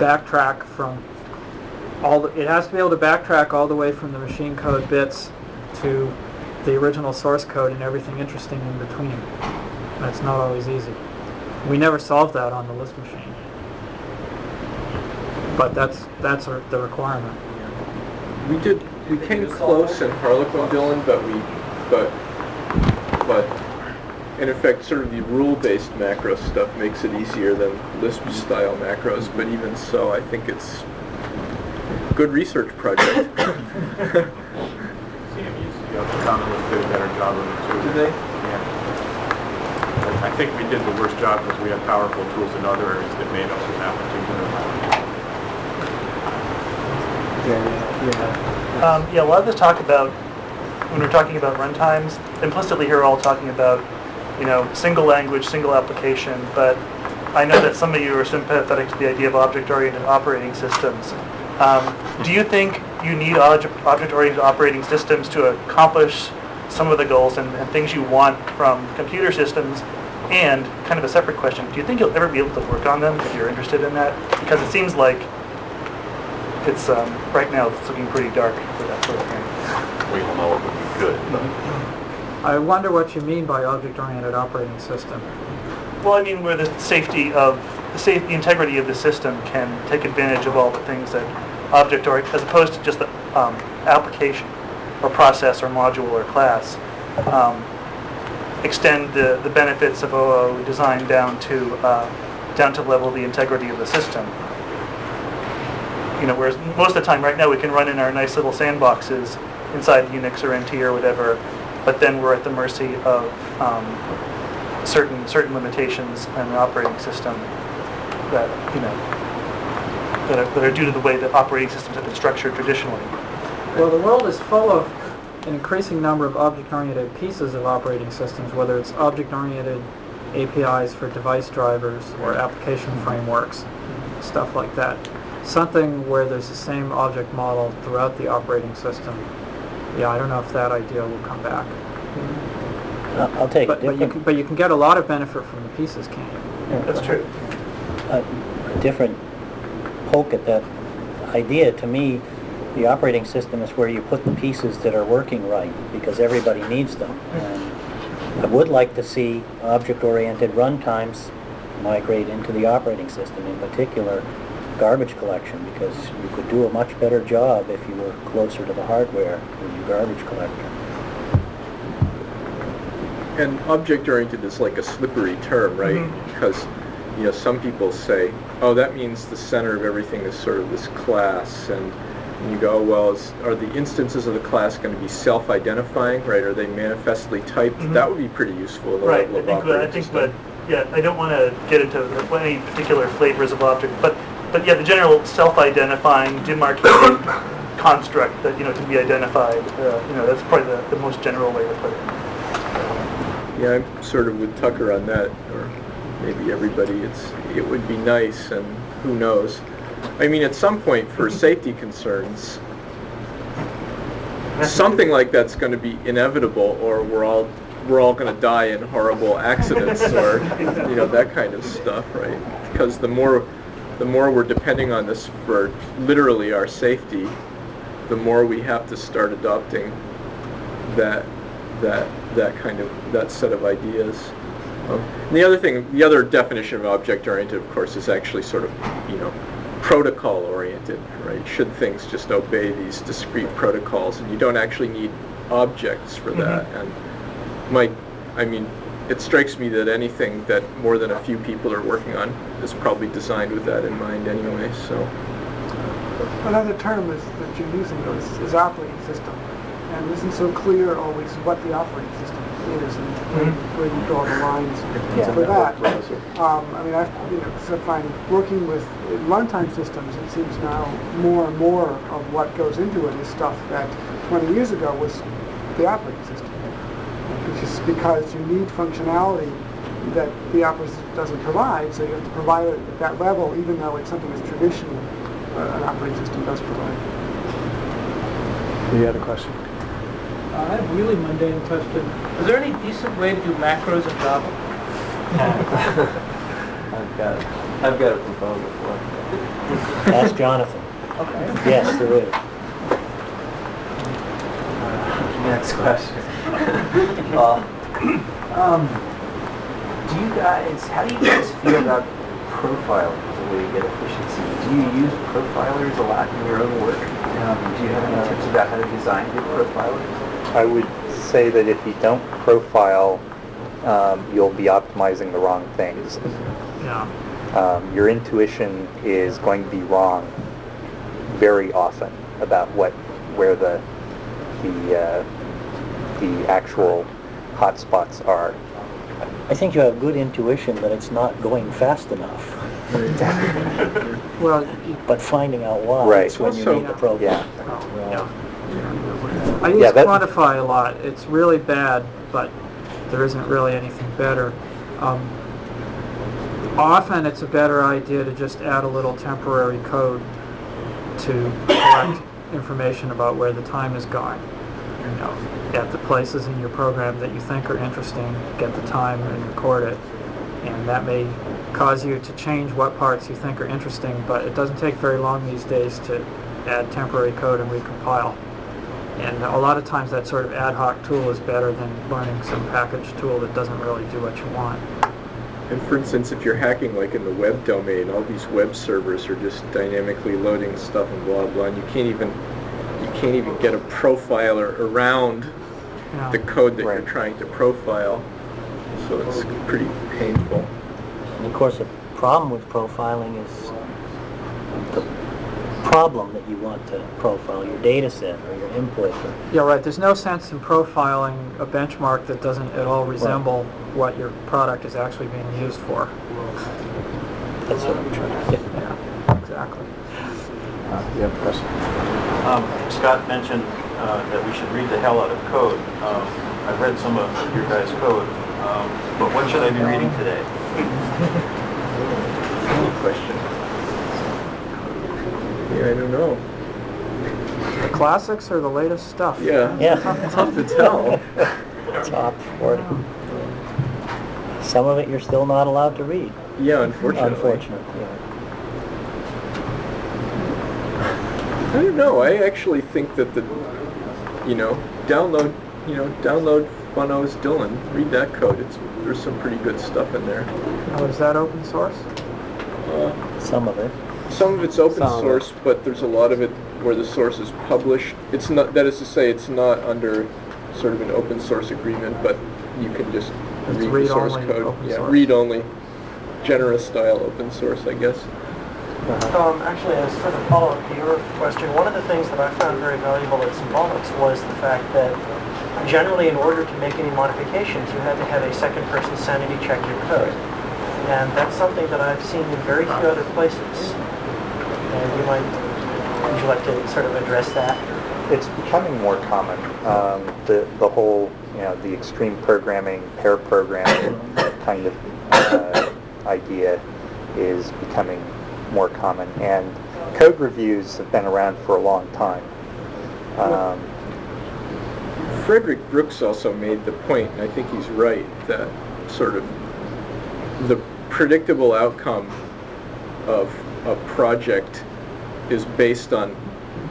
backtrack from it has to be able to backtrack all the way from the machine code bits to the original source code and everything interesting in between. That's not always easy. We never solved that on the Lisp machine, but that's the requirement. We came close in Harlequin, Dylan, but in effect, sort of the rule-based macro stuff makes it easier than Lisp-style macros. But even so, I think it's a good research project. CMUs did a better job of it too. Did they? Yeah. I think we did the worst job because we had powerful tools in other areas that made us an application. A lot of the talk about, when we're talking about runtimes, implicitly here we're all talking about, single language, single application, but I know that some of you are sympathetic to the idea of object-oriented operating systems. Do you think you need object-oriented operating systems to accomplish some of the goals and things you want from computer systems? And kind of a separate question, do you think you'll ever be able to work on them if you're interested in that? Because it seems like it's, right now, it's looking pretty dark for that sort of thing. We all know it would be good. I wonder what you mean by object-oriented operating system. Well, I mean where the the integrity of the system can take advantage of all the things that object-oriented, as opposed to just the application or process or module or class, extend the benefits of OO design down to the level of the integrity of the system. Whereas most of the time right now we can run in our nice little sandboxes inside Unix or NT or whatever, but then we're at the mercy of certain limitations in the operating system that that are due to the way that operating systems have been structured traditionally. Well, the world is full of an increasing number of object-oriented pieces of operating systems, whether it's object-oriented APIs for device drivers or application frameworks, stuff like that. Something where there's the same object model throughout the operating system. Yeah, I don't know if that idea will come back. I'll take But, a but you can get a lot of benefit from the pieces, can't you? That's true. a different poke at that idea. To me, the operating system is where you put the pieces that are working right, because everybody needs them. And I would like to see object-oriented runtimes migrate into the operating system, in particular garbage collection, because you could do a much better job if you were closer to the hardware with your garbage collector. And object-oriented is like a slippery term, right? Because, you know, some people say, oh, that means the center of everything is sort of this class, and you go, well, are the instances of the class going to be self-identifying, right? Are they manifestly typed? That would be pretty useful. Right. I think that yeah, I don't want to get into any particular flavors of object, but yeah, the general self-identifying, demarcating construct that can be identified. That's probably the most general way to put it. Yeah, I'm sort of with Tucker on that, or maybe everybody. It would be nice, and who knows. I mean, at some point, for safety concerns, something like that's going to be inevitable, or we're all going to die in horrible accidents, or that kind of stuff, right? Because the more we're depending on this for literally our safety, the more we have to start adopting that set of ideas. The other definition of object-oriented, of course, is actually sort of, protocol-oriented, right? Should things just obey these discrete protocols, and you don't actually need objects for that. And it strikes me that anything that more than a few people are working on is probably designed with that in mind anyway. So another term that you're using though is operating system, and it isn't so clear always what the operating system is and where you draw the lines for that. I find working with runtime systems, it seems now more and more of what goes into it is stuff that 20 years ago was the operating system. Which is because you need functionality that the operating system doesn't provide, so you have to provide it at that level, even though it's something that's traditional an operating system does provide. You had a question? I have a really mundane question. Is there any decent way to do macros in Java? I've got a proposal for it. Ask Jonathan. Okay. Yes, there is. Next question. How do you guys feel about profiling as a way to get efficiency? Do you use profilers a lot in your own work? Do you have any tips about how to design good profilers? I would say that if you don't profile, you'll be optimizing the wrong things. Yeah. Your intuition is going to be wrong very often about where the actual hotspots are. I think you have good intuition that it's not going fast enough. Well, but finding out why Right. is when you need the program. I use Quantify a lot. It's really bad, but there isn't really anything better. Often it's a better idea to just add a little temporary code to collect information about where the time is going. At the places in your program that you think are interesting, get the time and record it. And that may cause you to change what parts you think are interesting, but it doesn't take very long these days to add temporary code and recompile. And a lot of times that sort of ad hoc tool is better than learning some package tool that doesn't really do what you want. And for instance, if you're hacking like in the web domain, all these web servers are just dynamically loading stuff and blah blah, and you can't even get a profiler around the code that you're trying to profile. So it's pretty painful. And of course, the problem with profiling is the problem that you want to profile, your data set or your input. Yeah, right. There's no sense in profiling a benchmark that doesn't at all resemble what your product is actually being used for. That's what I'm trying to get. Yeah, exactly. You have a question? Scott mentioned that we should read the hell out of code. I've read some of your guys' code, but what should I be reading today? Good question. Yeah, I don't know. The classics or the latest stuff? Yeah. Yeah. Tough to tell. Top 40. Some of it you're still not allowed to read. Yeah, unfortunately. Unfortunately, yeah. I don't know. I actually think that download Funo's Dylan. Read that code. There's some pretty good stuff in there. Now, is that open source? Some of it. Some of it's open source, but there's a lot of it where the source is published. It's not. That is to say, it's not under sort of an open source agreement, but you can just read the source code. Yeah, read only. Generous style open source, I guess. Actually, as sort of follow-up to your question, one of the things that I found very valuable at Symbolics was the fact that generally in order to make any modifications, you had to have a second person sanity check your code. And that's something that I've seen in very few other places. And would you like to sort of address that? It's becoming more common. The whole, the extreme programming, pair programming kind of idea is becoming more common, and code reviews have been around for a long time. Frederick Brooks also made the point, and I think he's right, that sort of the predictable outcome of a project is based on,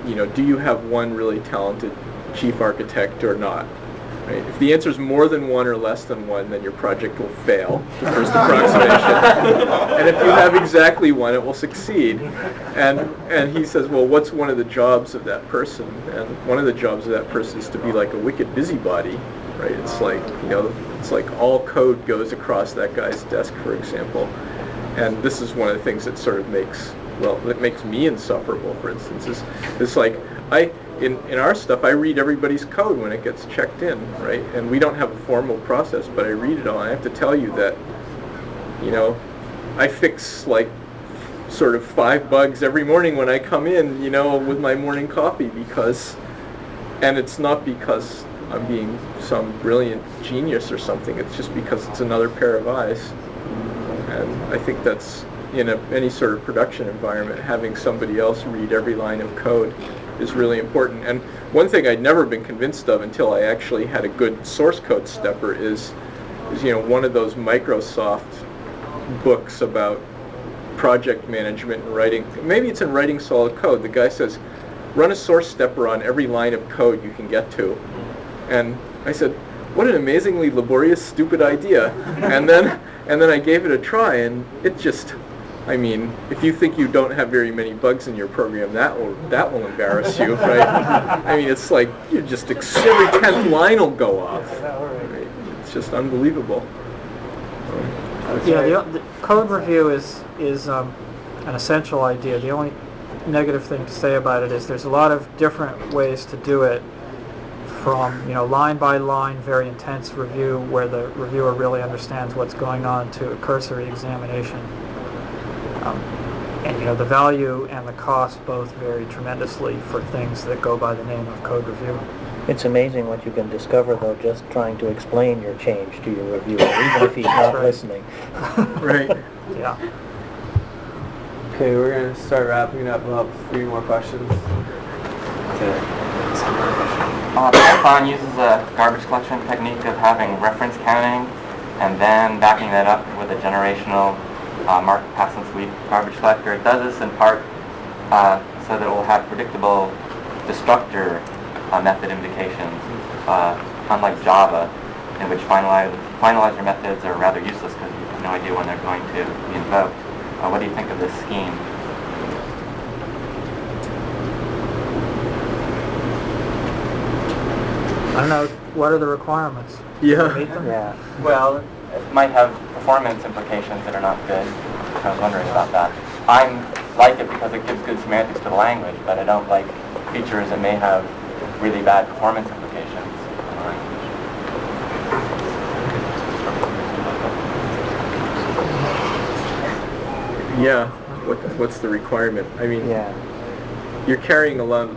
do you have one really talented chief architect or not? Right? If the answer is more than one or less than one, then your project will fail, the first approximation. And if you have exactly one, it will succeed. And he says, well, what's one of the jobs of that person? And one of the jobs of that person is to be like a wicked busybody, right? It's like, it's like all code goes across that guy's desk, for example. And this is one of the things that sort of makes me insufferable, for instance, is like, in our stuff, I read everybody's code when it gets checked in, right? And we don't have a formal process, but I read it all. And I have to tell you that, I fix like sort of 5 bugs every morning when I come in, with my morning coffee and it's not because I'm being some brilliant genius or something. It's just because it's another pair of eyes. And I think that's, in any sort of production environment, having somebody else read every line of code is really important. And one thing I'd never been convinced of until I actually had a good source code stepper is one of those Microsoft books about project management and writing. Maybe it's in Writing Solid Code. The guy says, run a source stepper on every line of code you can get to. And I said, what an amazingly laborious, stupid idea. And then I gave it a try, and it just, if you think you don't have very many bugs in your program, that will embarrass you, right? It's like you just every 10th line will go off. Right? It's just unbelievable. Yeah, the code review is an essential idea. The only negative thing to say about it is there's a lot of different ways to do it, from line by line, very intense review where the reviewer really understands what's going on, to a cursory examination. And the value and the cost both vary tremendously for things that go by the name of code review. It's amazing what you can discover, though, just trying to explain your change to your reviewer, even if he's not listening. Right. Yeah. Okay, we're going to start wrapping up. We'll have 3 more questions. Python uses a garbage collection technique of having reference counting and then backing that up with a generational mark, pass, and sweep garbage collector. It does this in part so that it will have predictable destructor method invocations, unlike Java, in which finalizer methods are rather useless because you have no idea when they're going to be invoked. What do you think of this scheme? I don't know, what are the requirements? Yeah. Yeah. Well, it might have performance implications that are not good. I was wondering about that. I like it because it gives good semantics to the language, but I don't like features that may have really bad performance implications in the language. Yeah. What's the requirement? You're carrying a lot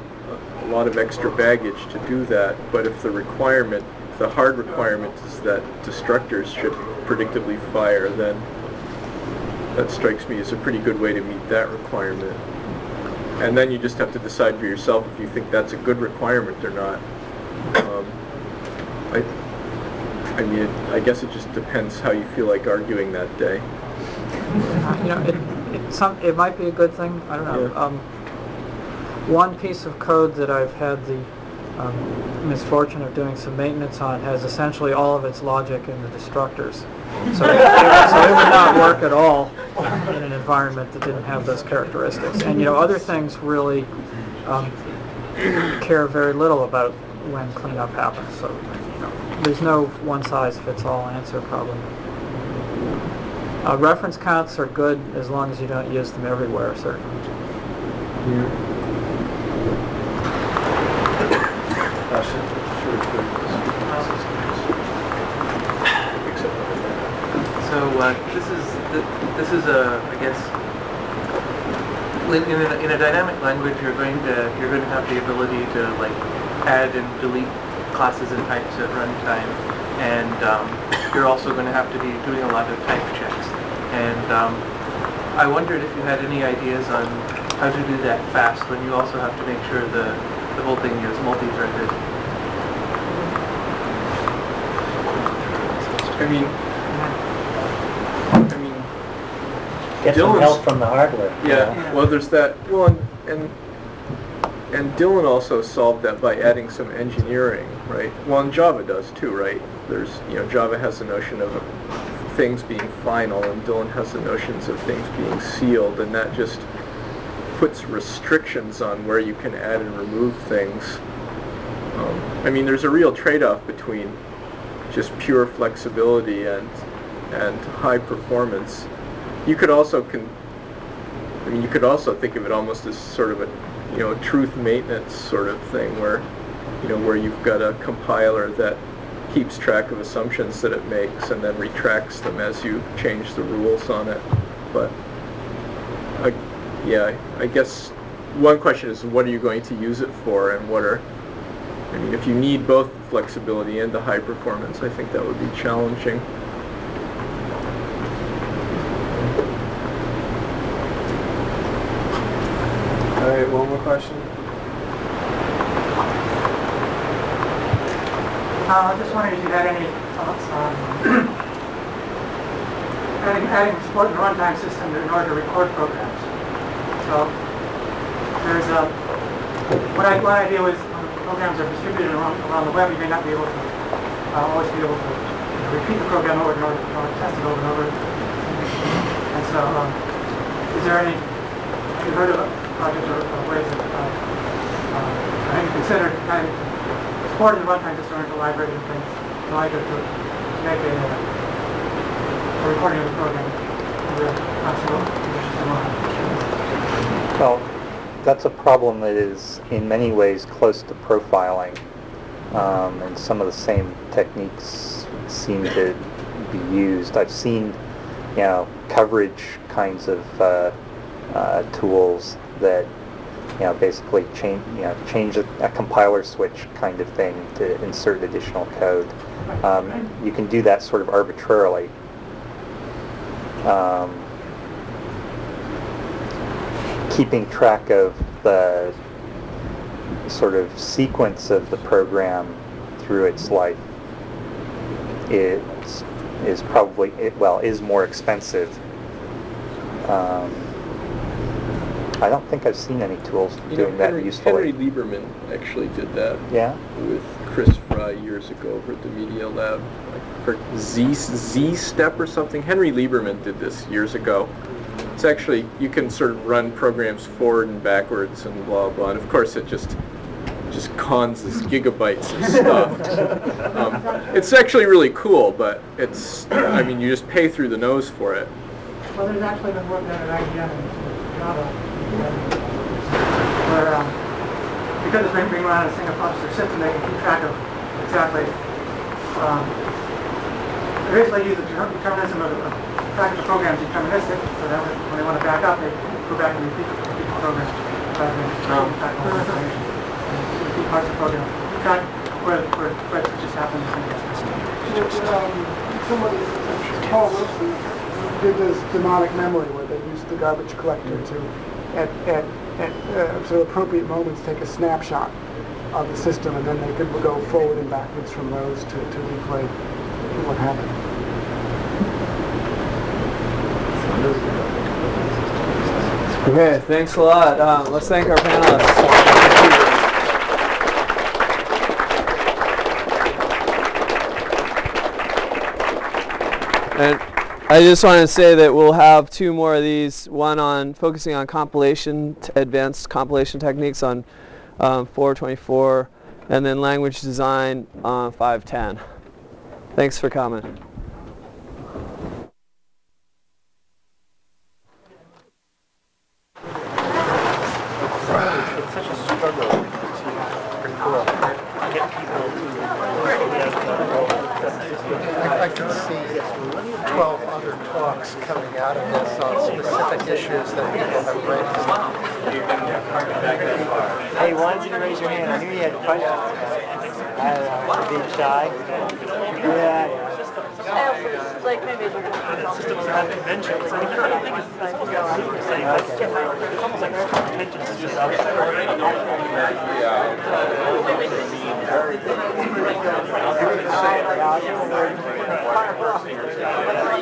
of extra baggage to do that, but if the hard requirement is that destructors should predictably fire, then that strikes me as a pretty good way to meet that requirement. And then you just have to decide for yourself if you think that's a good requirement or not. I mean, I guess it just depends how you feel like arguing that day. You know, it might be a good thing. I don't know. Yeah. One piece of code that I've had the misfortune of doing some maintenance on has essentially all of its logic in the destructors. So it would not work at all in an environment that didn't have those characteristics. And you know, other things really care very little about when cleanup happens. So you know, there's no one-size-fits-all answer probably. Reference counts are good as long as you don't use them everywhere, certainly. So this is I guess in a dynamic language you're going to have the ability to like add and delete classes and types at runtime, and you're also going to have to be doing a lot of type checks. And I wondered if you had any ideas on how to do that fast when you also have to make sure the whole thing is multi-threaded. Get some help from the hardware. Yeah, well, there's that. Well, and Dylan also solved that by adding some engineering, right? Well, and Java does too, right? There's, you know, Java has the notion of things being final, and Dylan has the notions of things being sealed, and that just puts restrictions on where you can add and remove things. I mean, there's a real trade-off between just pure flexibility and high performance. You could also you could also think of it almost as sort of a, you know, truth maintenance sort of thing, where, you know, where you've got a compiler that keeps track of assumptions that it makes and then retracts them as you change the rules on it. But I guess one question is, what are you going to use it for, and I mean, if you need both the flexibility and the high performance, I think that would be challenging. All right, one more question. I just wondered if you had any thoughts on adding support in the runtime system in order to record programs. So there's one idea was when programs are distributed around the web, you may not be able to always be able to repeat the program over and over, or test it over and over. And so, is there any? Have you heard of projects or ways of have you considered kind of supporting the runtime system into libraries and things like it to make a recording of the program possible? Well, that's a problem that is in many ways close to profiling, and some of the same techniques seem to be used. I've seen, you know, coverage kinds of tools that, you know, basically change a compiler switch kind of thing to insert additional code. You can do that sort of arbitrarily. Keeping track of the sort of sequence of the program through its life is probably, is more expensive. I don't think I've seen any tools doing that usefully. Henry Lieberman actually did that. Yeah? With Chris Fry years ago over at the Media Lab, like for Z-Step or something. Henry Lieberman did this years ago. It's actually, you can sort of run programs forward and backwards and blah blah, and of course it just cons as gigabytes of stuff. It's actually really cool, but it's, I mean, you just pay through the nose for it. Well, there's actually been work done at IBM and Java, where because it's being run on a single processor system, they can keep track of exactly. They basically use the determinism of tracking the program deterministic, so that when they want to back up, they go back and repeat the program rather than track all the information. Repeat parts of the program. Track where it just happens. Somebody, Paul Wilson, did this demonic memory where they used the garbage collector to, at sort of appropriate moments, take a snapshot of the system, and then they could go forward and backwards from those to replay what happened. Okay, thanks a lot. Let's thank our panelists. And I just want to say that we'll have 2 more of these, one on focusing on compilation, advanced compilation techniques on 424, and then language design on 510. Thanks for coming. It's such a struggle to get people I can see 12 other talks coming out of this on specific issues that people have raised. Hey, why didn't you raise your hand? I knew you had questions. I don't know, being shy. Yeah. Like maybe systems have conventions. I mean, I think it's saying that it's almost like conventions is just Yeah.